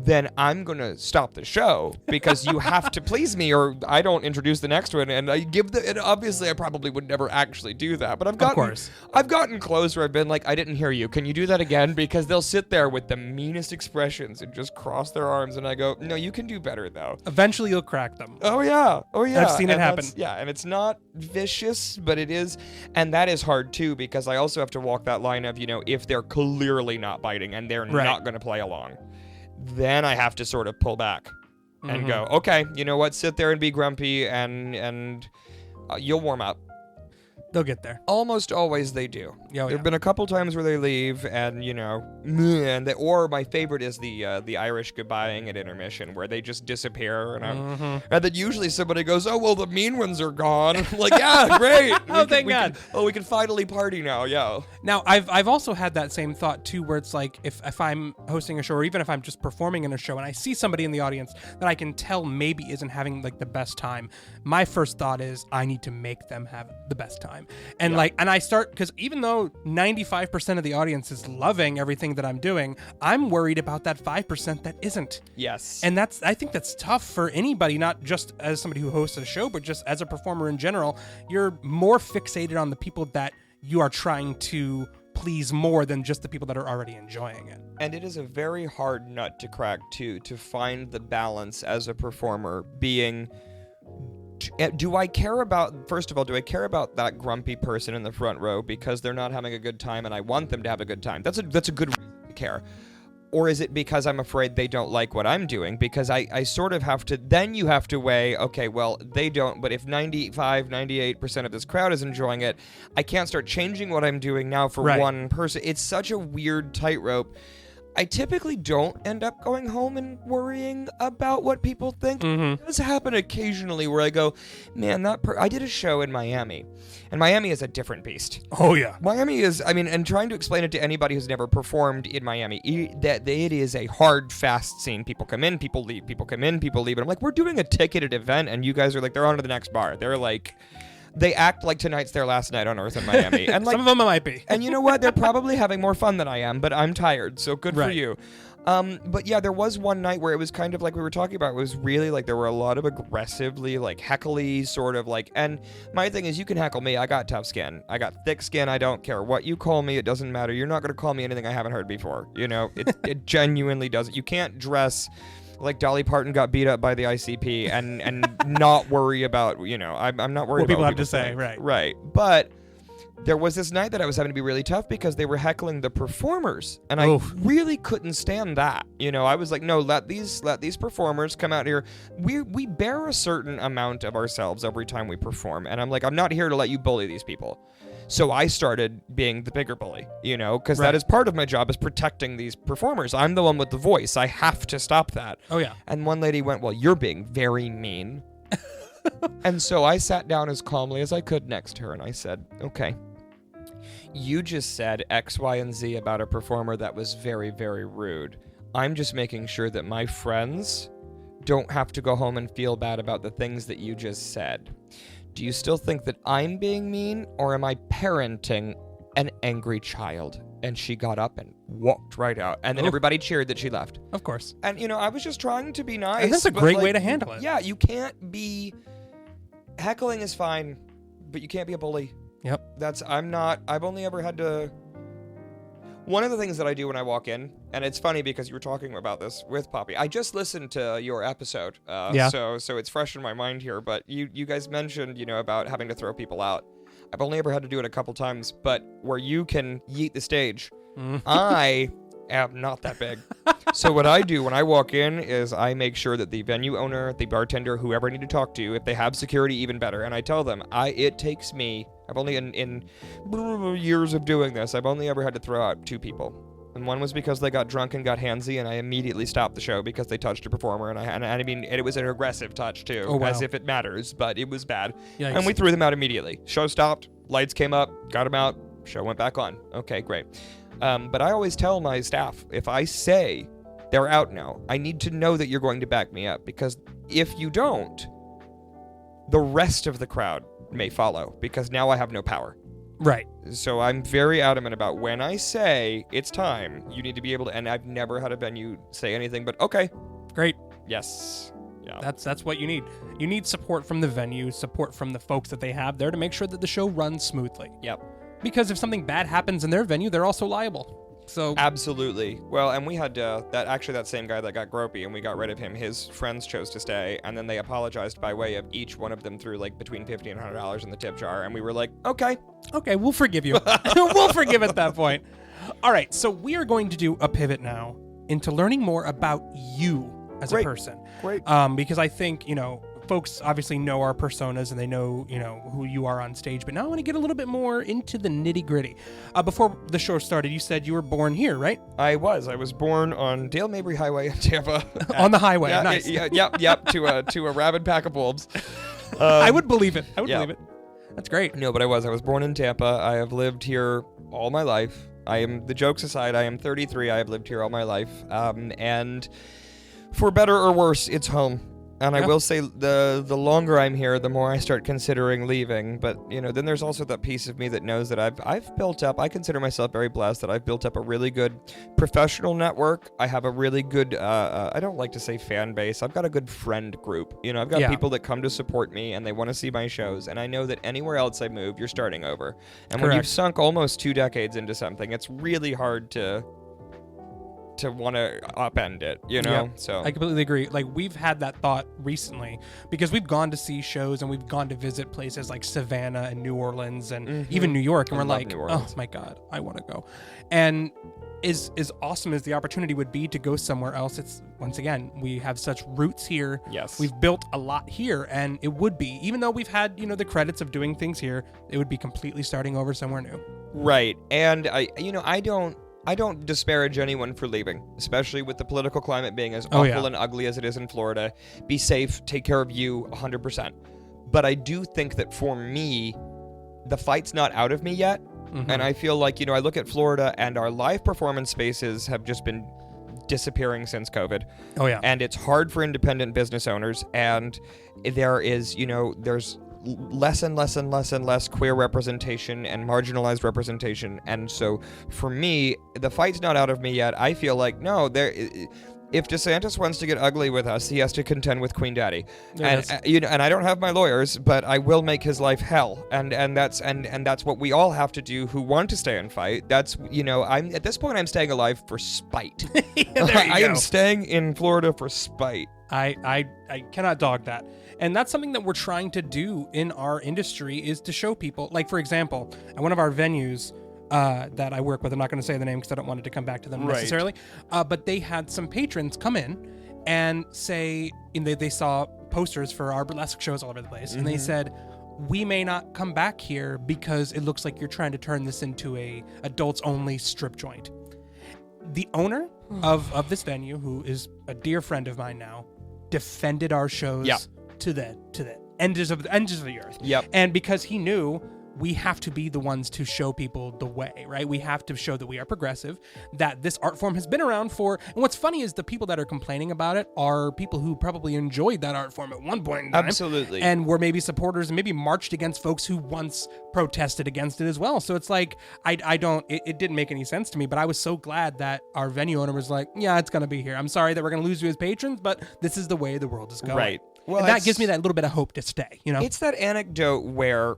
then I'm going to stop the show because you have to please me or I don't introduce the next one. And I give and obviously I probably would never actually do that, but I've gotten close where I've been like, I didn't hear you. Can you do that again? Because they'll sit there with the meanest expressions and just cross their arms. And I go, no, you can do better though. Eventually you'll crack them. Oh yeah. I've seen it happen. Yeah. And it's not vicious, but it is. And that is hard too, because I also have to walk that line of, if they're clearly not biting and they're not going to play along, then I have to sort of pull back and go, okay, you know what? Sit there and be grumpy and you'll warm up. They'll get there. Almost always they do. There have been a couple times where they leave and, or my favorite is the Irish goodbying at intermission where they just disappear. And then usually somebody goes, oh, well, the mean ones are gone. I'm like, yeah, great. Thank God. We can finally party now, yeah. Now, I've also had that same thought, too, where it's like if I'm hosting a show or even if I'm just performing in a show and I see somebody in the audience that I can tell maybe isn't having, like, the best time, my first thought is I need to make them have the best time. And and I start, because even though 95% of the audience is loving everything that I'm doing, I'm worried about that 5% that isn't. Yes. And I think that's tough for anybody, not just as somebody who hosts a show, but just as a performer in general. You're more fixated on the people that you are trying to please more than just the people that are already enjoying it. And it is a very hard nut to crack, too, to find the balance as a performer being... Do I care about that grumpy person in the front row because they're not having a good time and I want them to have a good time? That's a good reason to care. Or is it because I'm afraid they don't like what I'm doing? Because I sort of have to, then you have to weigh, okay, well, they don't, but if 98% of this crowd is enjoying it, I can't start changing what I'm doing now for one person. It's such a weird tightrope. I typically don't end up going home and worrying about what people think. It does happen occasionally where I go, man, I did a show in Miami, and Miami is a different beast. Oh, yeah. Miami is, and trying to explain it to anybody who's never performed in Miami, that it is a hard, fast scene. People come in, people leave, people come in, people leave. And I'm like, we're doing a ticketed event, and you guys are like, they're on to the next bar. They're like... They act like tonight's their last night on Earth in Miami. And some of them might be. And you know what? They're probably having more fun than I am, but I'm tired, so good for you. But yeah, there was one night where it was kind of like we were talking about. It was really like there were a lot of aggressively, like heckly sort of like. And my thing is, you can heckle me. I got tough skin. I got thick skin. I don't care what you call me. It doesn't matter. You're not going to call me anything I haven't heard before. It genuinely doesn't. You can't dress like Dolly Parton got beat up by the ICP and not worry about, I'm not worried about what people have to say, right. Right. But there was this night that I was having to be really tough because they were heckling the performers, and I really couldn't stand that. I was like, no, let these performers come out here. We bear a certain amount of ourselves every time we perform, and I'm like, I'm not here to let you bully these people. So I started being the bigger bully, because that is part of my job, is protecting these performers. I'm the one with the voice. I have to stop that. Oh, yeah. And one lady went, well, you're being very mean. And so I sat down as calmly as I could next to her, and I said, okay, you just said X, Y, and Z about a performer that was very, very rude. I'm just making sure that my friends don't have to go home and feel bad about the things that you just said. Do you still think that I'm being mean, or am I parenting an angry child? And she got up and walked right out. And then everybody cheered that she left. Of course. And, I was just trying to be nice. And that's a great way to handle it. Yeah, you can't be... Heckling is fine, but you can't be a bully. Yep. I've only ever had to... One of the things that I do when I walk in, and it's funny because you were talking about this with Poppy. I just listened to your episode, so it's fresh in my mind here. But you guys mentioned, about having to throw people out. I've only ever had to do it a couple times, but where you can yeet the stage, I am not that big. So what I do when I walk in is I make sure that the venue owner, the bartender, whoever I need to talk to, if they have security, even better. And I tell them, it takes me, I've only in years of doing this, I've only ever had to throw out 2 people. And one was because they got drunk and got handsy, and I immediately stopped the show because they touched a performer. And I mean, it was an aggressive touch too, as if it matters, but it was bad. Yikes. And we threw them out immediately. Show stopped, lights came up, got them out, show went back on. Okay, great. But I always tell my staff, if I say they're out now, I need to know that you're going to back me up, because if you don't, the rest of the crowd may follow, because now I have no power. Right. So I'm very adamant about when I say it's time, you need to be able to, and I've never had a venue say anything but, okay. Great. Yes. Yeah. That's what you need. You need support from the venue, support from the folks that they have there to make sure that the show runs smoothly. Yep. Because if something bad happens in their venue, they're also liable. So Absolutely. Well, and we had that same guy that got gropey, and we got rid of him. His friends chose to stay, and then they apologized by way of each one of them threw like between $50 and $100 in the tip jar, and we were like, okay, we'll forgive you. We'll forgive at that point. All right, so we are going to do a pivot now into learning more about you as a person. Great. Because I think, folks obviously know our personas and they know, who you are on stage. But now I want to get a little bit more into the nitty gritty. Before the show started, you said you were born here, right? I was born on Dale Mabry Highway in Tampa. On the highway. Yeah, nice. Yep. To a rabid pack of wolves. I would believe it. Believe it. That's great. No, but I was born in Tampa. I have lived here all my life. The jokes aside, I am 33. I have lived here all my life. And for better or worse, it's home. And I will say the longer I'm here, the more I start considering leaving. But, then there's also that piece of me that knows that I've built up, I consider myself very blessed that I've built up a really good professional network. I have a really good, I don't like to say fan base. I've got a good friend group. I've got people that come to support me and they want to see my shows. And I know that anywhere else I move, you're starting over. And when you've sunk almost 2 decades into something, it's really hard to want to upend it, So I completely agree. Like, we've had that thought recently because we've gone to see shows and we've gone to visit places like Savannah and New Orleans and even New York, and we're like, oh my God, I want to go. And as awesome as the opportunity would be to go somewhere else, it's, once again, we have such roots here. Yes. We've built a lot here, and it would be, even though we've had, the credits of doing things here, it would be completely starting over somewhere new. Right. And I don't disparage anyone for leaving, especially with the political climate being as awful and ugly as it is in Florida. Be safe, take care of you 100%. But I do think that for me, the fight's not out of me yet. Mm-hmm. And I feel like, I look at Florida and our live performance spaces have just been disappearing since COVID. Oh, yeah. And it's hard for independent business owners. And there is, there's less and less queer representation and marginalized representation. And so for me, the fight's not out of me yet. I feel like, no, if DeSantis wants to get ugly with us, he has to contend with Queen Daddy. Yes. And I don't have my lawyers, but I will make his life hell. And that's what we all have to do who want to stay and fight. That's, I'm at this point I'm staying alive for spite. I am staying in Florida for spite. I cannot dog that. And that's something that we're trying to do in our industry, is to show people, like, for example, at one of our venues that I work with, I'm not going to say the name because I don't want it to come back to them necessarily, but they had some patrons come in and say, they saw posters for our burlesque shows all over the place, and they said, we may not come back here because it looks like you're trying to turn this into a adults-only strip joint. The owner of this venue, who is a dear friend of mine now, defended our shows to the ends of the earth. Yep. And because he knew we have to be the ones to show people the way, right? We have to show that we are progressive, that this art form has been around for, and what's funny is the people that are complaining about it are people who probably enjoyed that art form at one point in time. Absolutely. And were maybe supporters and maybe marched against folks who once protested against it as well. So it's like, it didn't make any sense to me, but I was so glad that our venue owner was like, yeah, it's going to be here. I'm sorry that we're going to lose you as patrons, but this is the way the world is going. Right. Well, and that gives me that little bit of hope to stay, It's that anecdote where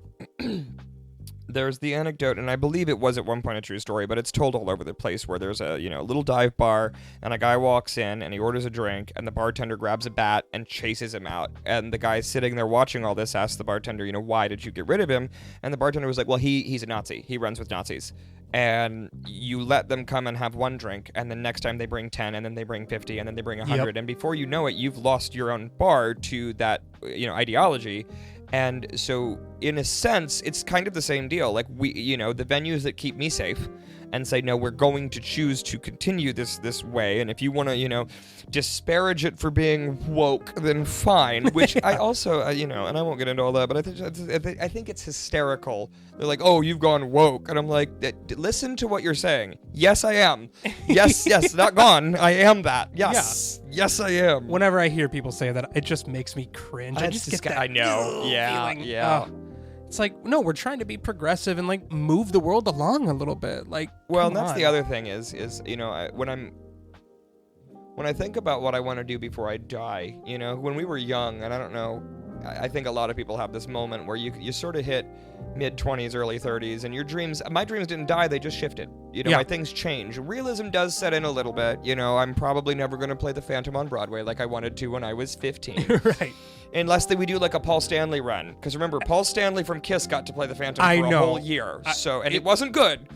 there's the anecdote, and I believe it was at one point a true story, but it's told all over the place, where there's a little dive bar, and a guy walks in and he orders a drink, and the bartender grabs a bat and chases him out. And the guy sitting there watching all this asks the bartender, why did you get rid of him? And the bartender was like, well, he's a Nazi. He runs with Nazis. And you let them come and have one drink, and then next time they bring 10, and then they bring 50, and then they bring 100. Yep. And before you know it, you've lost your own bar to that, ideology. And so, in a sense, it's kind of the same deal. Like, we, the venues that keep me safe and say, no, we're going to choose to continue this way. And if you want to, disparage it for being woke, then fine. Which I also, and I won't get into all that, but I think it's hysterical. They're like, oh, you've gone woke. And I'm like, listen to what you're saying. Yes, I am. Yes, not gone. I am that. Yes. Yeah. Yes, I am. Whenever I hear people say that, it just makes me cringe. I just get that I know. Yeah. feeling. Yeah. It's like, no, we're trying to be progressive and like move the world along a little bit. Like, well, come and that's on. the other thing is when I think about what I want to do before I die, when we were young, and I don't know, I think a lot of people have this moment where you sort of hit mid-20s, early 30s, and my dreams didn't die, they just shifted. My things change. Realism does set in a little bit. I'm probably never going to play the Phantom on Broadway like I wanted to when I was 15. Right. Unless we do like a Paul Stanley run. Because remember, Paul Stanley from Kiss got to play the Phantom for a whole year. It wasn't good.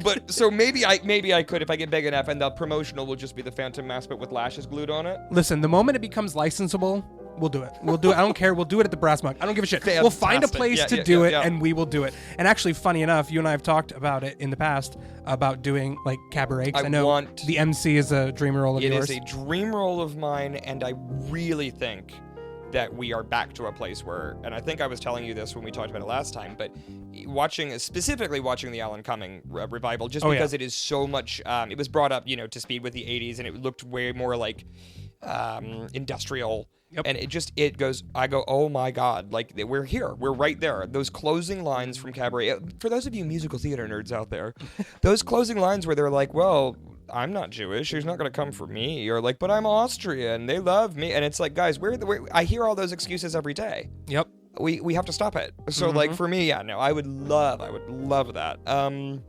But so maybe I could if I get big enough, and the promotional will just be the Phantom mask but with lashes glued on it. Listen, the moment it becomes licensable, we'll do it. I don't care. We'll do it at the Brass Mug. I don't give a shit. Fantastic. We'll find a place to do it, yeah. and we will do it. And actually, funny enough, you and I have talked about it in the past about doing like cabaret. I know the emcee is a dream role of yours. It is a dream role of mine, and I really think that we are back to a place where, and I think I was telling you this when we talked about it last time, but specifically watching the Alan Cumming revival, just because it is so much, it was brought up, to speed with the 80s, and it looked way more like industrial. Yep. And I go, oh my God, like we're here. We're right there. Those closing lines from Cabaret, for those of you musical theater nerds out there, those closing lines where they're like, well, I'm not Jewish. She's not going to come for me. Or like, but I'm Austrian. They love me. And it's like, guys, I hear all those excuses every day. Yep. We have to stop it. So like for me, I would love that.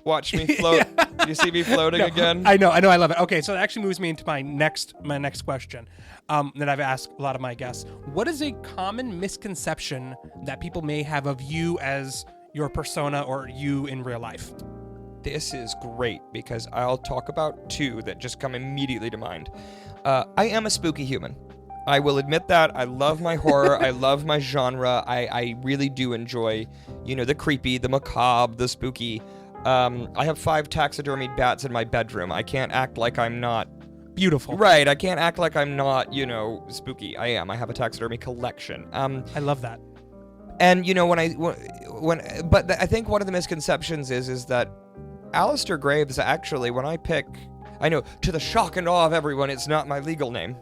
Watch me float. Do you see me floating again? I know, I love it. Okay, so that actually moves me into my next question that I've asked a lot of my guests. What is a common misconception that people may have of you as your persona or you in real life? This is great because I'll talk about two that just come immediately to mind. I am a spooky human. I will admit that. I love my horror. I love my genre. I really do enjoy, the creepy, the macabre, the spooky. I have 5 taxidermied bats in my bedroom. I can't act like I'm not... Beautiful. Right, I can't act like I'm not, spooky. I am. I have a taxidermy collection. I love that. And, I think one of the misconceptions is that Alistair Graves, actually, when I pick... I know, to the shock and awe of everyone, it's not my legal name.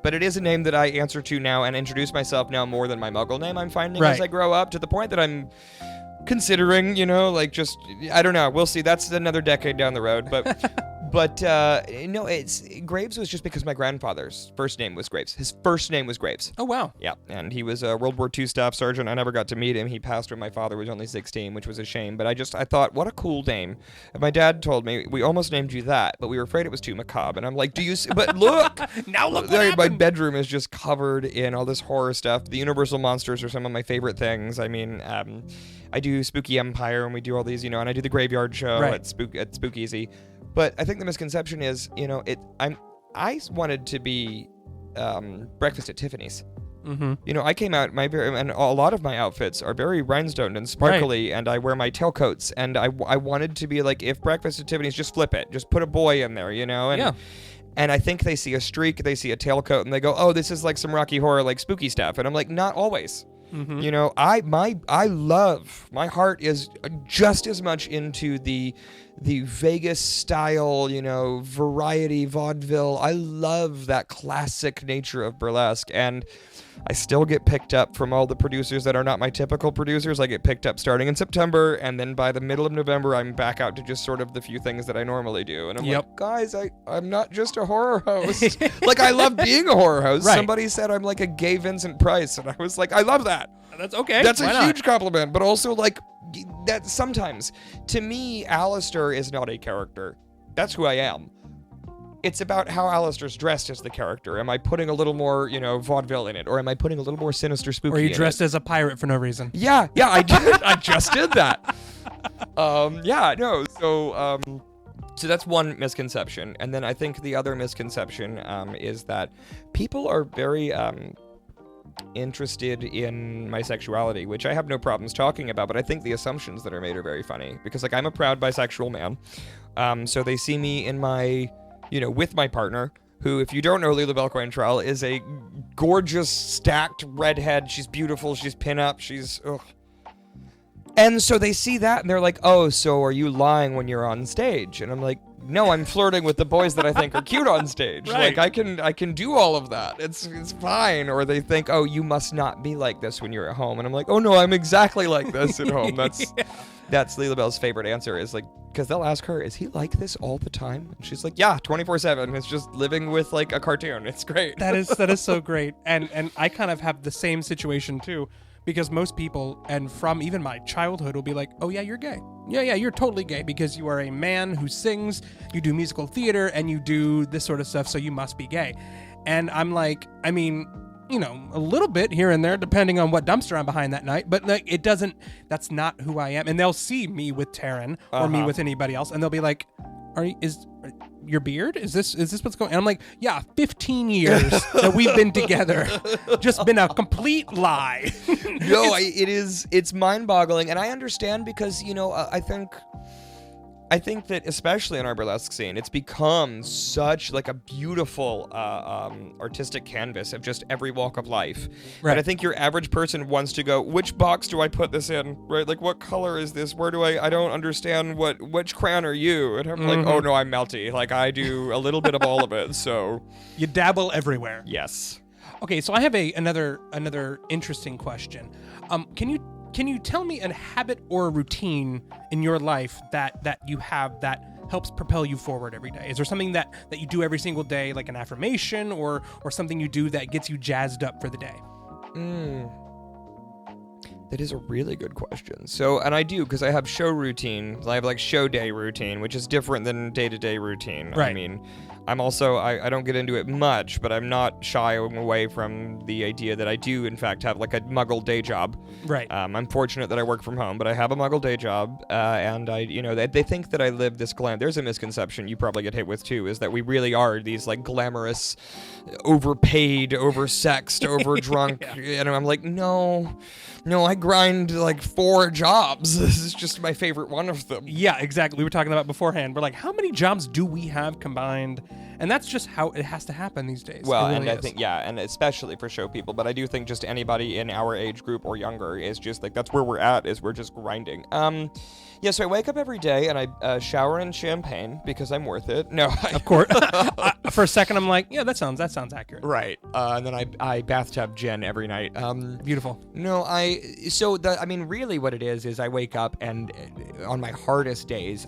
But it is a name that I answer to now and introduce myself now more than my muggle name, I'm finding, as I grow up, to the point that I'm considering, I don't know. We'll see. That's another decade down the road. But no, Graves was just because my grandfather's first name was Graves. His first name was Graves. Oh, wow. Yeah, and he was a World War II staff sergeant. I never got to meet him. He passed when my father was only 16, which was a shame. But I thought, what a cool name. And my dad told me, we almost named you that, but we were afraid it was too macabre. And I'm like, but look! Now look what my happened. bedroom is just covered in all this horror stuff. The Universal monsters are some of my favorite things. I mean, I do Spooky Empire, and we do all these, and I do the Graveyard Show at Spookeasy. But I think the misconception is, I wanted to be Breakfast at Tiffany's. Mm-hmm. I came out, and a lot of my outfits are very rhinestoned and sparkly, and I wear my tailcoats, and I wanted to be like, if Breakfast at Tiffany's, just flip it. Just put a boy in there, and And I think they see a streak, they see a tailcoat, and they go, oh, this is like some Rocky Horror, like spooky stuff. And I'm like, not always. Mm-hmm. I love, my heart is just as much into the Vegas style, variety vaudeville. I love that classic nature of burlesque, and I still get picked up from all the producers that are not my typical producers. I get picked up starting in September, and then by the middle of November, I'm back out to just sort of the few things that I normally do. And I'm like, guys, I'm not just a horror host. Like, I love being a horror host. Right. Somebody said I'm like a gay Vincent Price, and I was like, I love that. That's okay. That's a huge compliment, but also, like, that sometimes, to me, Alistair is not a character. That's who I am. It's about how Alistair's dressed as the character. Am I putting a little more, vaudeville in it? Or am I putting a little more sinister spooky in it? Or you dressed as a pirate for no reason. Yeah, I did. I just did that. So that's one misconception. And then I think the other misconception is that people are very interested in my sexuality, which I have no problems talking about, but I think the assumptions that are made are very funny. Because, like, I'm a proud bisexual man. So they see me in my... with my partner, who, if you don't know Leela Belcoin-Trell, is a gorgeous, stacked redhead. She's beautiful. She's pinup. She's... ugh. And so they see that, and they're like, oh, so are you lying when you're on stage? And I'm like, no, I'm flirting with the boys that I think are cute on stage. Right. Like I can do all of that. It's fine. Or they think, oh, you must not be like this when you're at home. And I'm like, oh no, I'm exactly like this at home. That's Lilibel's favorite answer is like, because they'll ask her, is he like this all the time? And she's like, yeah, 24/7. It's just living with like a cartoon. It's great. That is so great. And I kind of have the same situation too, because most people, and from even my childhood, will be like, oh yeah, you're gay. Yeah, you're totally gay because you are a man who sings, you do musical theater, and you do this sort of stuff, so you must be gay. And I'm like, I mean, you know, a little bit here and there, depending on what dumpster I'm behind that night, but like, that's not who I am. And they'll see me with Taryn or me with anybody else, and they'll be like, is your beard? Is this what's going on? And I'm like, yeah, 15 years that we've been together. Just been a complete lie. No, it's mind-boggling, and I understand because, you know, I think that especially in our burlesque scene, it's become such like a beautiful artistic canvas of just every walk of life. Right. And I think your average person wants to go, which box do I put this in? Right? Like, what color is this? Where do I don't understand which crayon are you? And I'm like, oh no, I'm melty. Like, I do a little bit of all of it. So you dabble everywhere. Yes. Okay, so I have another interesting question. Can you tell me a habit or a routine in your life that you have that helps propel you forward every day? Is there something that you do every single day, like an affirmation or something you do that gets you jazzed up for the day? That is a really good question. So, and I do, because I have show routine. I have like show day routine, which is different than day-to-day routine. Right. I mean, I'm also, I don't get into it much, but I'm not shying away from the idea that I do, in fact, have like a muggle day job. Right. I'm fortunate that I work from home, but I have a muggle day job, and they think that I live this There's a misconception you probably get hit with too, is that we really are these like glamorous, overpaid, oversexed, overdrunk, and I'm like, no, I grind like 4 jobs. This is just my favorite one of them. Yeah, exactly. We were talking about beforehand. We're like, how many jobs do we have combined? And that's just how it has to happen these days. Well, really and I is. think, and especially for show people, but I do think just anybody in our age group or younger is just like, that's where we're at, is we're just grinding. So I wake up every day and I shower in champagne because I'm worth it. No, of course. For a second, I'm like, yeah, that sounds accurate. Right. And then I bathtub gin every night. Beautiful. No, really what it is I wake up and on my hardest days,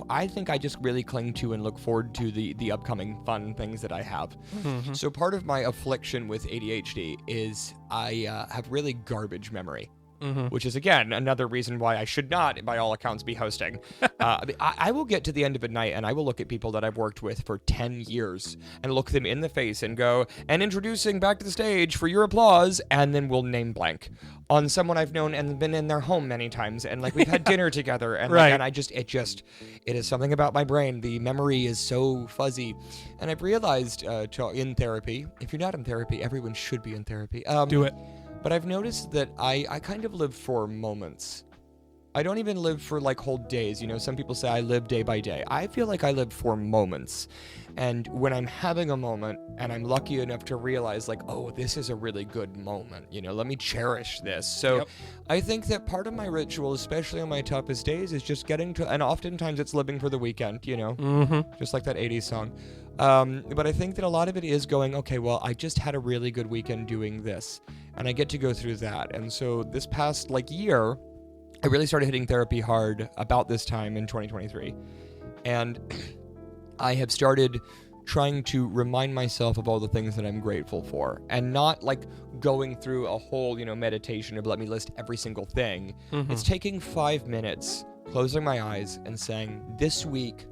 I think I just really cling to and look forward to the upcoming fun things that I have. Mm-hmm. So part of my affliction with ADHD is I have really garbage memory. Mm-hmm. Which is, again, another reason why I should not, by all accounts, be hosting. I will get to the end of a night and I will look at people that I've worked with for 10 years and look them in the face and go, and introducing back to the stage for your applause, and then we'll name blank on someone I've known and been in their home many times, and like we've had dinner together, and right. And it is something about my brain. The memory is so fuzzy, and I've realized in therapy, if you're not in therapy, everyone should be in therapy. Do it. But I've noticed that I kind of live for moments. I don't even live for like whole days. You know, some people say I live day by day. I feel like I live for moments. And when I'm having a moment and I'm lucky enough to realize like, oh, this is a really good moment, you know, let me cherish this. So yep. I think that part of my ritual, especially on my toughest days, is just getting to, and oftentimes it's living for the weekend, you know, just like that 80s song. But I think that a lot of it is going, okay, well, I just had a really good weekend doing this, and I get to go through that. And so this past year, I really started hitting therapy hard about this time in 2023. And I have started trying to remind myself of all the things that I'm grateful for, and not like going through a whole, meditation of let me list every single thing. Mm-hmm. It's taking 5 minutes, closing my eyes and saying, this week,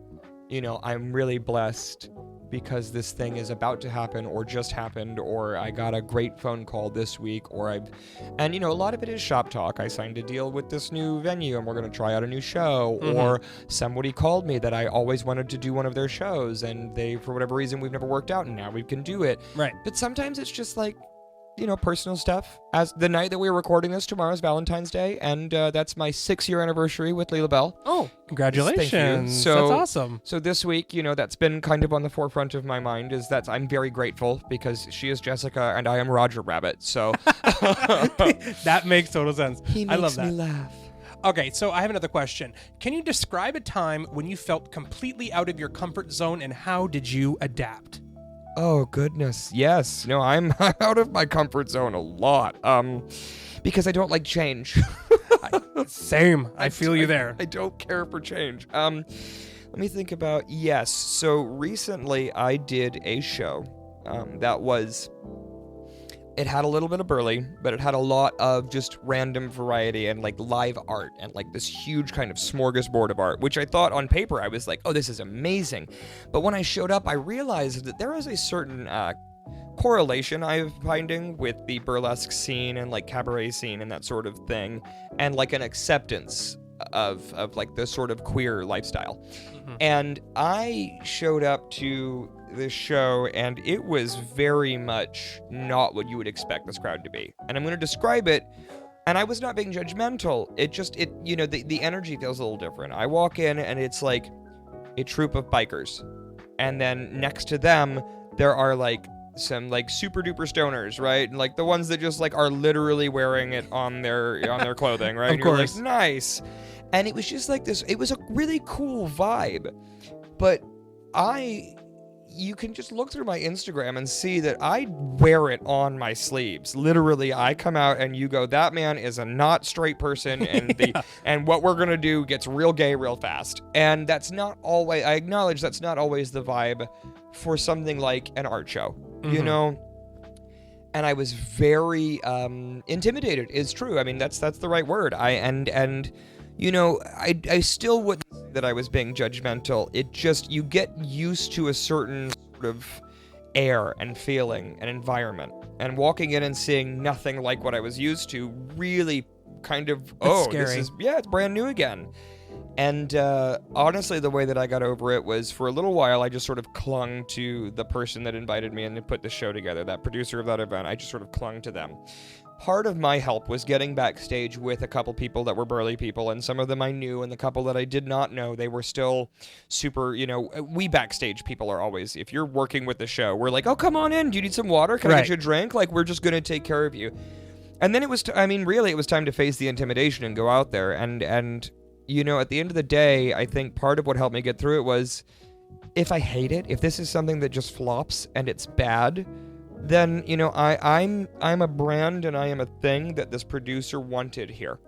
I'm really blessed because this thing is about to happen or just happened, or I got a great phone call this week, and a lot of it is shop talk. I signed a deal with this new venue and we're going to try out a new show, or somebody called me that I always wanted to do one of their shows and they, for whatever reason, we've never worked out and now we can do it. Right. But sometimes it's just like, personal stuff. As the night that we were recording this, tomorrow is Valentine's Day, and that's my 6-year anniversary with Lilibel. Oh, congratulations. Thank you. So, that's awesome. So this week, that's been kind of on the forefront of my mind, is that I'm very grateful because she is Jessica and I am Roger Rabbit. So that makes total sense. He makes I love that. me laugh. Okay, so I have another question. Can you describe a time when you felt completely out of your comfort zone, and how did you adapt? Oh, goodness. Yes. No, I'm out of my comfort zone a lot. Because I don't like change. Same. I feel you there. I don't care for change. Let me think about, yes. So recently I did a show that was, it had a little bit of burly, but it had a lot of just random variety and like live art and like this huge kind of smorgasbord of art, which I thought on paper, I was like, oh, this is amazing. But when I showed up, I realized that there is a certain correlation I'm finding with the burlesque scene and like cabaret scene and that sort of thing, and like an acceptance of like this sort of queer lifestyle. And I showed up to this show and it was very much not what you would expect this crowd to be. And I'm going to describe it, and I was not being judgmental. The energy feels a little different. I walk in and it's like a troop of bikers, and then next to them there are like some like super duper stoners, right? And like the ones that just like are literally wearing it on their clothing, right? Of and you're course. like, nice. And it was just like this, it was a really cool vibe. But you can just look through my Instagram and see that I wear it on my sleeves. Literally, I come out and you go, that man is a not straight person, and and what we're gonna do gets real gay real fast. And that's not always, I acknowledge that's not always the vibe for something like an art show, you know? And I was very intimidated, is true. I mean, that's the right word. I still wouldn't say that I was being judgmental. It just, you get used to a certain sort of air and feeling and environment. And walking in and seeing nothing like what I was used to really kind of, scary. It's brand new again. And honestly, the way that I got over it was, for a little while, I just sort of clung to the person that invited me and to put the show together, that producer of that event. I just sort of clung to them. Part of my help was getting backstage with a couple people that were burly people, and some of them I knew, and the couple that I did not know, they were still super, we backstage people are always, if you're working with the show, we're like, oh, come on in, do you need some water? Can I get you a drink? Like, we're just going to take care of you. And then it was, really, it was time to face the intimidation and go out there, and at the end of the day, I think part of what helped me get through it was, if I hate it, if this is something that just flops and it's bad, then, I'm a brand and I am a thing that this producer wanted here.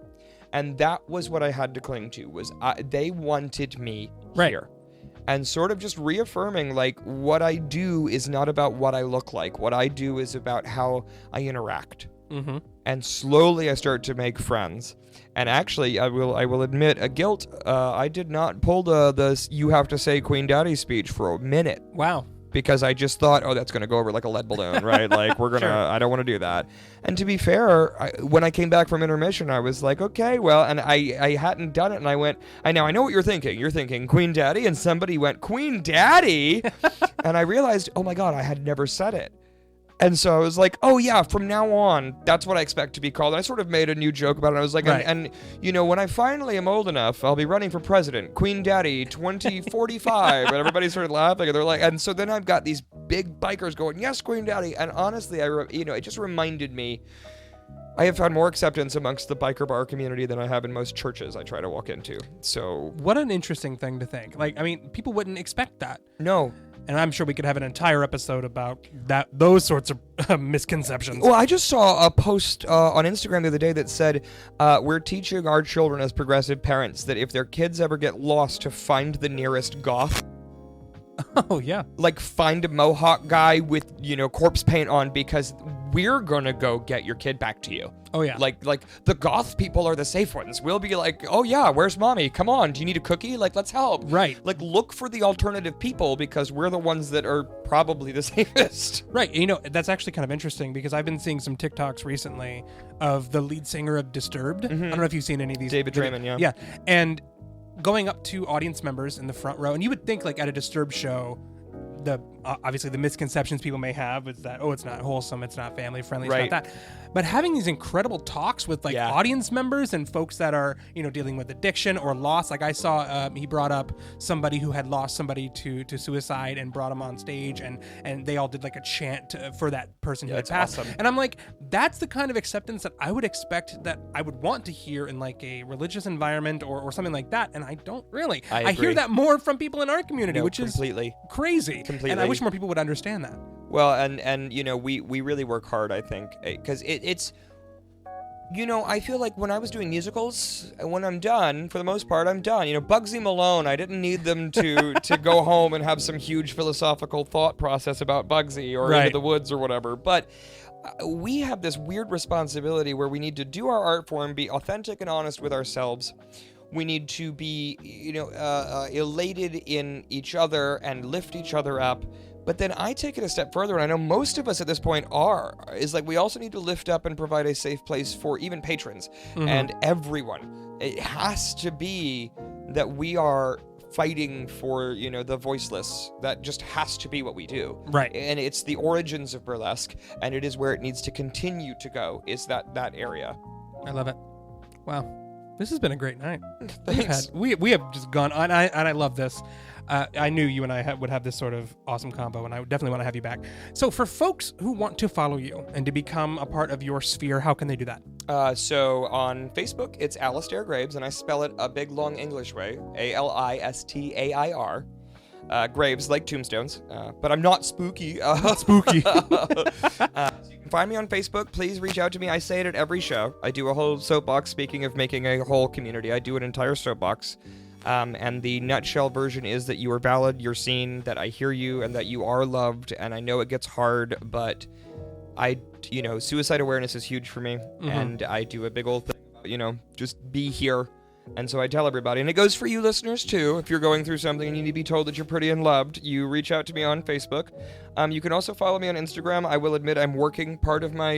And that was what I had to cling to, was they wanted me here. And sort of just reaffirming, like, what I do is not about what I look like. What I do is about how I interact. And slowly I start to make friends. And actually, I will admit a guilt. I did not pull the you have to say Queen Daddy speech for a minute. Wow. Because I just thought, oh, that's going to go over like a lead balloon, right? Like, we're going to, I don't want to do that. And to be fair, when I came back from intermission, I was like, okay, well, and I hadn't done it. And I went, I know what you're thinking. You're thinking Queen Daddy. And somebody went, Queen Daddy? And I realized, oh my God, I had never said it. And so I was like, oh yeah, from now on, that's what I expect to be called. And I sort of made a new joke about it. I was like, and when I finally am old enough, I'll be running for president, Queen Daddy 2045. And everybody started laughing, and they're like, and so then I've got these big bikers going, yes, Queen Daddy. And honestly, it just reminded me, I have found more acceptance amongst the biker bar community than I have in most churches I try to walk into. So what an interesting thing to think. Like, I mean, people wouldn't expect that. No. And I'm sure we could have an entire episode about those sorts of misconceptions. Well, I just saw a post on Instagram the other day that said, we're teaching our children as progressive parents that if their kids ever get lost, to find the nearest goth. Oh, yeah. Like, find a mohawk guy with, corpse paint on, because we're gonna go get your kid back to you. Oh, yeah. Like the goth people are the safe ones. We'll be like, oh, yeah, where's mommy? Come on, do you need a cookie? Like, let's help. Right. Like, look for the alternative people, because we're the ones that are probably the safest. Right. That's actually kind of interesting, because I've been seeing some TikToks recently of the lead singer of Disturbed. I don't know if you've seen any of these. David Draymond, yeah. Yeah. And going up to audience members in the front row, and you would think, like, at a Disturbed show, the obviously the misconceptions people may have is that, oh, it's not wholesome, it's not family friendly, it's Right. not that. But having these incredible talks with like Yeah. audience members and folks that are, dealing with addiction or loss. Like I saw, he brought up somebody who had lost somebody to suicide and brought him on stage, and they all did like a chant for that person who had that's passed. awesome. And I'm like, that's the kind of acceptance that I would expect, that I would want to hear in like a religious environment or something like that. And I don't really. I hear agree. that more from people in our community, No, which completely. is crazy. Completely. And I wish more people would understand that. Well, and we really work hard, I think, because it's. I feel like when I was doing musicals, when I'm done, for the most part, I'm done. Bugsy Malone, I didn't need them to go home and have some huge philosophical thought process about Bugsy or Right. Into the Woods or whatever. But we have this weird responsibility where we need to do our art form, be authentic and honest with ourselves. We need to be, elated in each other and lift each other up. But then I take it a step further, and I know most of us at this point is like we also need to lift up and provide a safe place for even patrons and everyone. It has to be that we are fighting for, the voiceless. That just has to be what we do. Right. And it's the origins of burlesque, and it is where it needs to continue to go, is that area. I love it. Wow. This has been a great night. Thanks. We have just gone on, and I love this. I knew you and I would have this sort of awesome combo, and I would definitely want to have you back. So for folks who want to follow you and to become a part of your sphere, how can they do that? So on Facebook, it's Alistair Graves, and I spell it a big, long English way, Alistair. Graves, like tombstones, but I'm not spooky. Spooky. So you can find me on Facebook. Please reach out to me. I say it at every show. I do a whole soapbox. Speaking of making a whole community, I do an entire soapbox. And the nutshell version is that you are valid, you're seen, that I hear you, and that you are loved. And I know it gets hard, but suicide awareness is huge for me. And I do a big old thing about, just be here. And so I tell everybody, and it goes for you listeners too, if you're going through something and you need to be told that you're pretty and loved, you reach out to me on Facebook. You can also follow me on Instagram. I will admit I'm working. Part of my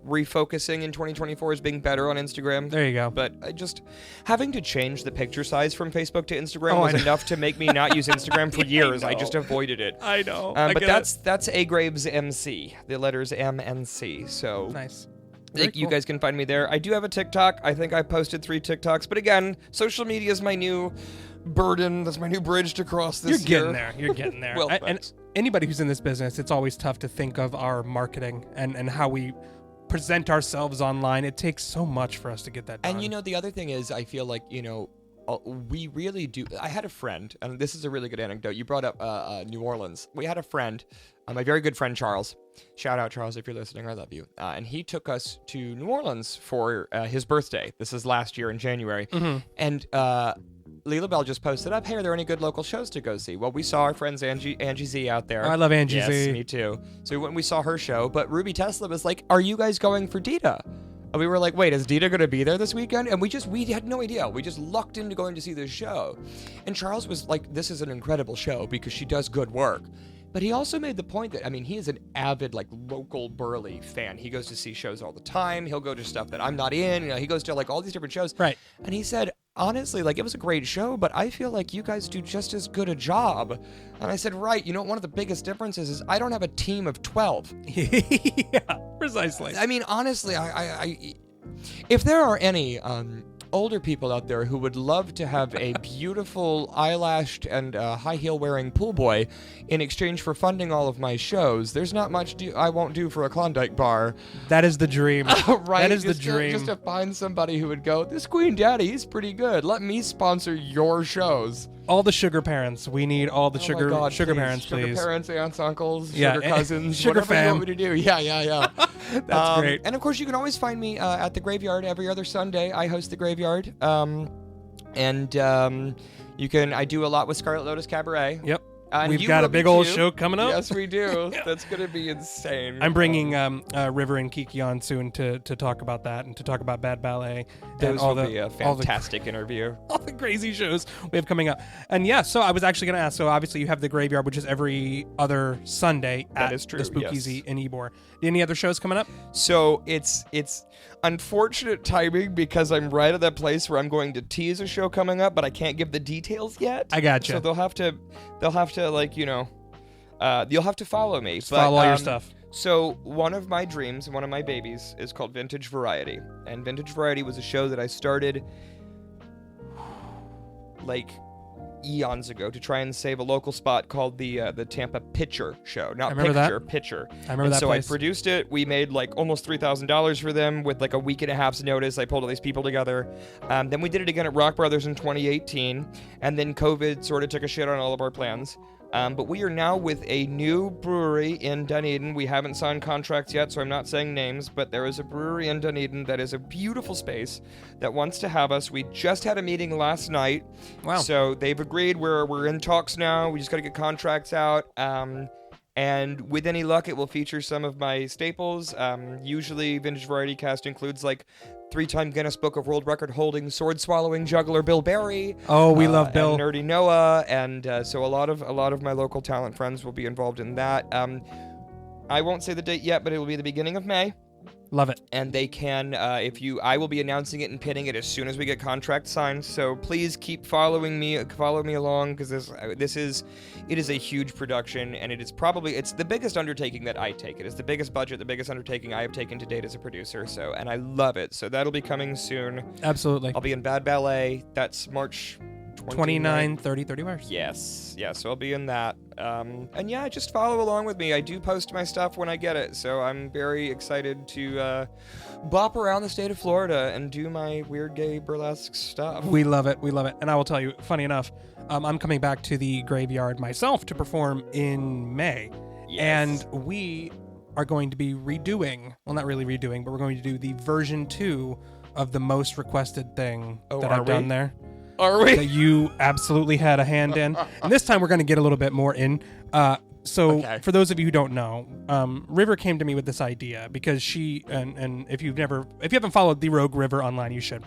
refocusing in 2024 is being better on Instagram. There you go. But having to change the picture size from Facebook to Instagram was enough to make me not use Instagram for years. I just avoided it. I know. But that's A Graves MC, the letters M and C. So nice. You guys can find me there. I do have a TikTok. I think I posted 3 TikToks. But again, social media is my new burden. That's my new bridge to cross this year. You're getting there. Well, and anybody who's in this business, it's always tough to think of our marketing and how we present ourselves online. It takes so much for us to get that done. And the other thing is, I feel like, we really do. I had a friend, and this is a really good anecdote. You brought up New Orleans. We had a friend, my very good friend Charles. Shout out, Charles, if you're listening. I love you. And he took us to New Orleans for his birthday. This is last year in January. And Leela Bell just posted up, hey, are there any good local shows to go see? Well, we saw our friends Angie Z out there. I love Angie Z. Yes, me too. So we went and we saw her show. But Ruby Tesla was like, are you guys going for Dita? And we were like, wait, is Dita going to be there this weekend? And we had no idea. We just lucked into going to see this show. And Charles was like, this is an incredible show because she does good work. But he also made the point that, he is an avid, local Burley fan. He goes to see shows all the time. He'll go to stuff that I'm not in. He goes to, all these different shows. Right. And he said, honestly, it was a great show, but I feel like you guys do just as good a job. And I said, right. One of the biggest differences is I don't have a team of 12. Yeah, precisely. Honestly, if there are any older people out there who would love to have a beautiful eyelashed and high heel wearing pool boy in exchange for funding all of my shows, there's not much I won't do for a Klondike bar. That is the dream. Right? That is the dream. Just to find somebody who would go, this Queen Daddy, he's pretty good. Let me sponsor your shows. All the sugar parents. We need all the sugar parents, Sugar please. parents, aunts, uncles, Yeah, sugar cousins, sugar whatever you fam. want me to do. Yeah. That's great. And of course, you can always find me at the Graveyard every other Sunday. I host the Graveyard. I do a lot with Scarlet Lotus Cabaret. Yep. And We've you got will a big be old too. show coming up. Yes, we do. That's going to be insane. I'm bringing River and Kiki on soon to talk about that and to talk about Bad Ballet. Those and will be a fantastic interview. All the crazy shows we have coming up. And yeah, so I was actually going to ask, so obviously you have the Graveyard, which is every other Sunday That at is true, the Speakeasy yes. in Ybor. Any other shows coming up? So it's unfortunate timing because I'm right at that place where I'm going to tease a show coming up, but I can't give the details yet. I gotcha. So they'll have to You'll have to follow me. Just follow all your stuff. So one of my dreams and one of my babies is called Vintage Variety. And Vintage Variety was a show that I started like eons ago to try and save a local spot called the Tampa Pitcher Show. Not Picture, Pitcher. I remember that so place. I produced it. We made like almost $3,000 for them with like a week and a half's notice. I pulled all these people together. Then we did it again at Rock Brothers in 2018. And then COVID sort of took a shit on all of our plans. But we are now with a new brewery in Dunedin. We haven't signed contracts yet, so I'm not saying names, but there is a brewery in Dunedin that is a beautiful space that wants to have us. We just had a meeting last night. Wow. So they've agreed. We're in talks now. We just got to get contracts out. And with any luck, it will feature some of my staples. Usually, Vintage Variety Cast includes like 3-time Guinness Book of World Record holding sword-swallowing juggler Bill Berry. Oh, we love Bill. And Nerdy Noah, and so a lot of my local talent friends will be involved in that. I won't say the date yet, but it will be the beginning of May. Love it. And they can, I will be announcing it and pinning it as soon as we get contracts signed. So please keep following me, follow me along, because it is a huge production, and it's the biggest undertaking that I take. It is the biggest budget, the biggest undertaking I have taken to date as a producer. So, and I love it. So that'll be coming soon. Absolutely. I'll be in Bad Ballet. That's March 29, 30 bars. Yes, so I'll be in that. And yeah, just follow along with me. I do post my stuff when I get it, so I'm very excited to bop around the state of Florida and do my weird gay burlesque stuff. We love it. And I will tell you, funny enough, I'm coming back to the Graveyard myself to perform in May. Yes. And we are going to be redoing, well, not really redoing, but we're going to do the version 2 of the most requested thing that I've done there. Are we? That you absolutely had a hand in. And this time we're going to get a little bit more in. For those of you who don't know, River came to me with this idea because she, and if you haven't followed The Rogue River online, you should.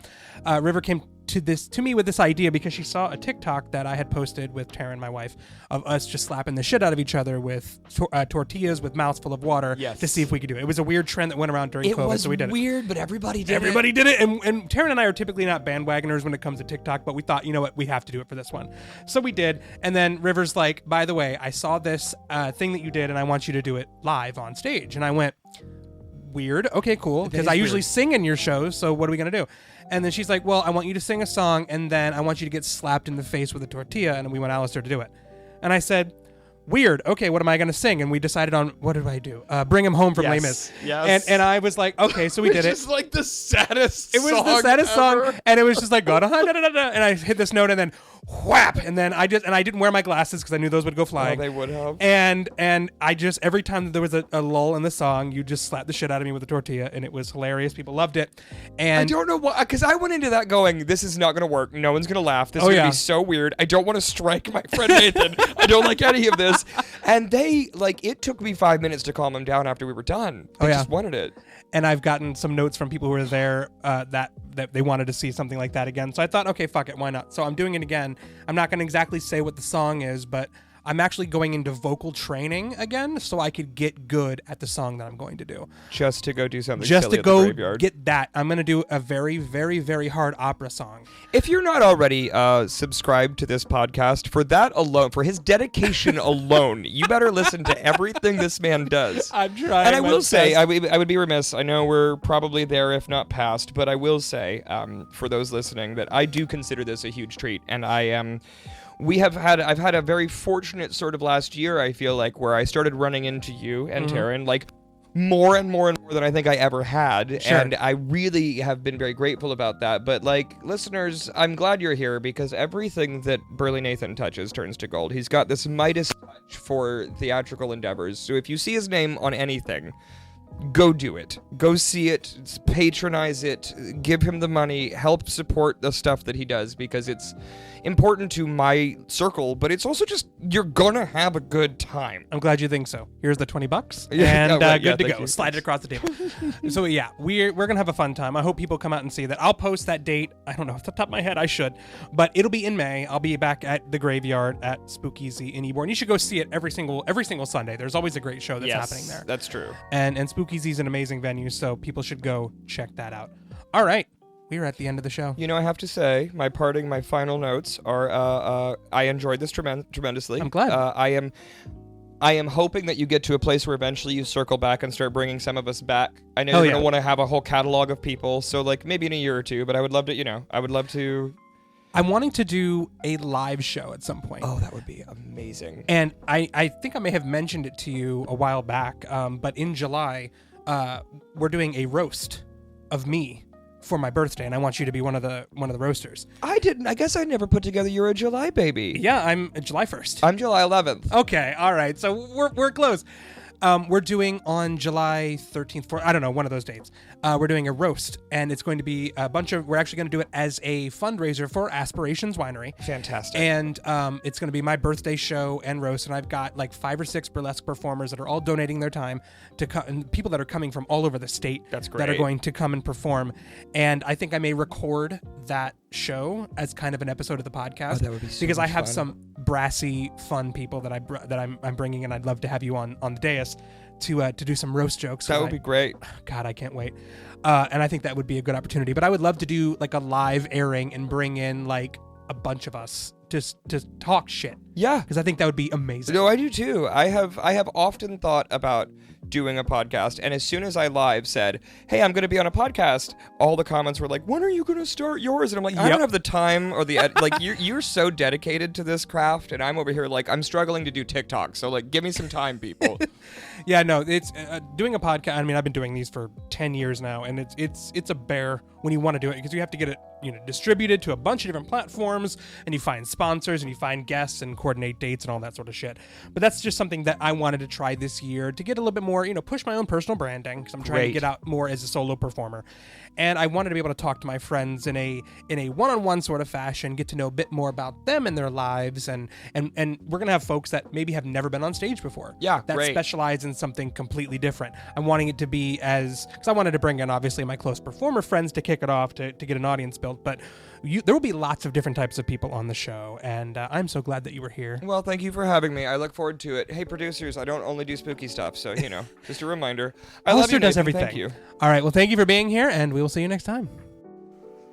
River came to me with this idea because she saw a TikTok that I had posted with Taryn, my wife, of us just slapping the shit out of each other with tortillas with mouths full of water to see if we could do it. It was a weird trend that went around during COVID, so we did it. It was weird, but everybody did it. And Taryn and I are typically not bandwagoners when it comes to TikTok, but we thought, you know what, we have to do it for this one. So we did. And then River's like, by the way, I saw this thing that you did, and I want you to do it live on stage. And I went, weird. Okay, cool. Because I usually sing in your shows, so what are we going to do? And then she's like, well, I want you to sing a song, and then I want you to get slapped in the face with a tortilla, and we want Alistair to do it. And I said, weird. Okay, what am I going to sing? And we decided on, what did I do? Bring Him Home from Les Mis. Yes. And I was like, okay, so we did it. It was like the saddest It was the saddest ever. song, and it was just like, and I hit this note, and then whap, and then I didn't wear my glasses because I knew those would go flying. Oh, they would have. And I just, every time there was a lull in the song, you just slapped the shit out of me with a tortilla, and it was hilarious. People loved it. And I don't know why, because I went into that going, this is not going to work. No one's going to laugh. This is going to be so weird. I don't want to strike my friend Nathan. I don't like any of this. And it took me 5 minutes to calm them down after we were done. They just wanted it. And I've gotten some notes from people who were there that they wanted to see something like that again. So I thought, okay, fuck it, why not? So I'm doing it again. I'm not going to exactly say what the song is, but I'm actually going into vocal training again so I could get good at the song that I'm going to do. Just to go do something Just silly to at the go graveyard. get that. I'm going to do a very, very, very hard opera song. If you're not already subscribed to this podcast, for that alone, for his dedication alone, you better listen to everything this man does. I'm trying. And I will say, I would be remiss. I know we're probably there, if not past, but I will say, for those listening, that I do consider this a huge treat, and I am. I've had a very fortunate sort of last year, I feel like, where I started running into you and Taryn, like, more and more than I think I ever had. Sure. And I really have been very grateful about that. But, like, listeners, I'm glad you're here because everything that Burly Nathan touches turns to gold. He's got this Midas touch for theatrical endeavors. So if you see his name on anything, go do it. Go see it, patronize it, give him the money, help support the stuff that he does because it's important to my circle, but it's also just, you're gonna have a good time. I'm glad you think so. Here's the $20 Yeah, and good to thank go. you. Slide it across the table. So yeah, we're gonna have a fun time. I hope people come out and see that. I'll post that date. I don't know off the top of my head. I should, but it'll be in May. I'll be back at the Graveyard at Spookeasy in Eborn. You should go see it every single Sunday. There's always a great show that's happening there. That's true. And Spookeasy's an amazing venue, so people should go check that out. All right. We're at the end of the show. You know, I have to say, my final notes are, I enjoyed this tremendously. I'm glad. I am hoping that you get to a place where eventually you circle back and start bringing some of us back. I know you're going to want to have a whole catalog of people, so like maybe in a year or two, but I would love to, I'm wanting to do a live show at some point. Oh, that would be amazing. And I think I may have mentioned it to you a while back, but in July, we're doing a roast of me for my birthday, and I want you to be one of the roasters. I guess I never put together you're a July baby. Yeah, I'm July 1st. I'm July 11th. Okay, all right. So we're close. We're doing on July 13th, I don't know, one of those dates. We're doing a roast, and it's going to be we're actually going to do it as a fundraiser for Aspirations Winery. Fantastic. And it's going to be my birthday show and roast, and I've got like 5 or 6 burlesque performers that are all donating their time to come, and people that are coming from all over the state. That's great. That are going to come and perform. And I think I may record that show as kind of an episode of the podcast. Oh, that would be so because I much have fun. some brassy, fun people that I'm bringing, and I'd love to have you on the dais to do some roast jokes. That would be great. God, I can't wait. And I think that would be a good opportunity. But I would love to do like a live airing and bring in like a bunch of us just to talk shit. Yeah. Because I think that would be amazing. No, I do too. I have often thought about doing a podcast, and as soon as I live said, hey, I'm going to be on a podcast, all the comments were like, when are you going to start yours? And I'm like, I don't have the time or the like you're so dedicated to this craft, and I'm over here like I'm struggling to do TikTok, so like give me some time, people. Yeah, no, it's doing a podcast. I mean, I've been doing these for 10 years now, and it's a bear when you want to do it, because you have to get it distributed to a bunch of different platforms, and you find sponsors and you find guests and coordinate dates and all that sort of shit. But that's just something that I wanted to try this year to get a little bit more, push my own personal branding, because I'm trying to get out more as a solo performer. And I wanted to be able to talk to my friends in a one-on-one sort of fashion, get to know a bit more about them and their lives, and we're gonna have folks that maybe have never been on stage before. Yeah, that great. specialize in something completely different. I'm wanting it to be because I wanted to bring in obviously my close performer friends to kick it off to get an audience built, but there will be lots of different types of people on the show, and I'm so glad that you were here. Well, thank you for having me. I look forward to it. Hey, producers, I don't only do spooky stuff, so just a reminder. I love Alistair you, does Nathan. everything. Thank you. All right, well, thank you for being here, and we will see you next time.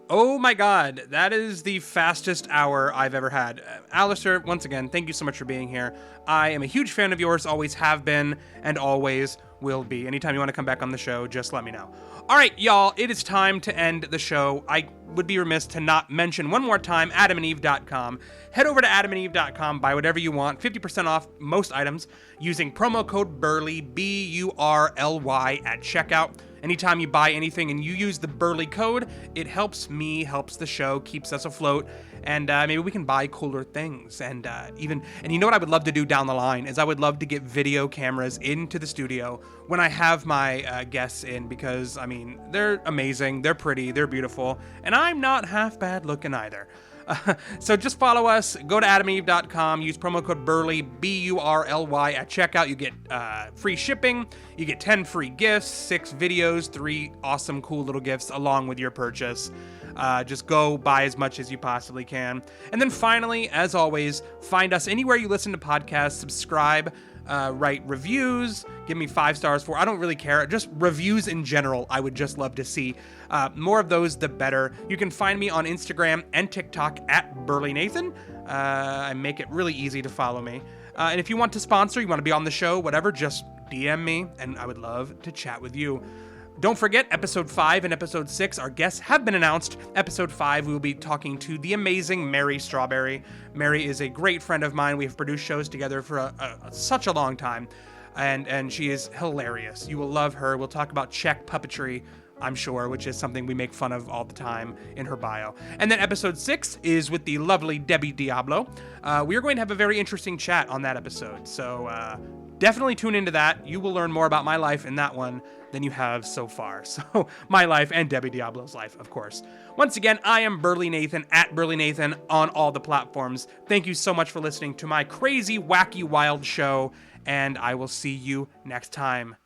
Oh my God, that is the fastest hour I've ever had. Alistair, once again, thank you so much for being here. I am a huge fan of yours, always have been, and always will be. Anytime you want to come back on the show, just let me know. All right, y'all, it is time to end the show. I would be remiss to not mention one more time adamandeve.com. Head over to adamandeve.com, buy whatever you want, 50% off most items, using promo code BURLY, B-U-R-L-Y, at checkout. Anytime you buy anything and you use the Burley code, it helps me, helps the show, keeps us afloat, and maybe we can buy cooler things. And you know what I would love to do down the line is I would love to get video cameras into the studio when I have my guests in, because I mean, they're amazing, they're pretty, they're beautiful, and I'm not half bad looking either. So just follow us, go to adamandeve.com, use promo code BURLY, B-U-R-L-Y, at checkout. You get free shipping, you get 10 free gifts, 6 videos, 3 awesome, cool little gifts along with your purchase. Just go buy as much as you possibly can. And then finally, as always, find us anywhere you listen to podcasts, subscribe, write reviews, give me 5 stars I don't really care, just reviews in general I would just love to see. More of those the better. You can find me on Instagram and TikTok at Burly Nathan. I make it really easy to follow me. And if you want to sponsor, you want to be on the show, whatever, just DM me and I would love to chat with you. Don't forget, episode 5 and episode 6, our guests have been announced. Episode 5, we will be talking to the amazing Mary Strawberry. Mary is a great friend of mine. We have produced shows together for such a long time, and she is hilarious. You will love her. We'll talk about Czech puppetry, I'm sure, which is something we make fun of all the time in her bio. And then episode 6 is with the lovely Debbie Diablo. We are going to have a very interesting chat on that episode, so definitely tune into that. You will learn more about my life in that one than you have so far. So my life and Debbie Diablo's life, of course. Once again, I am Burly Nathan at Burly Nathan on all the platforms. Thank you so much for listening to my crazy, wacky, wild show, and I will see you next time.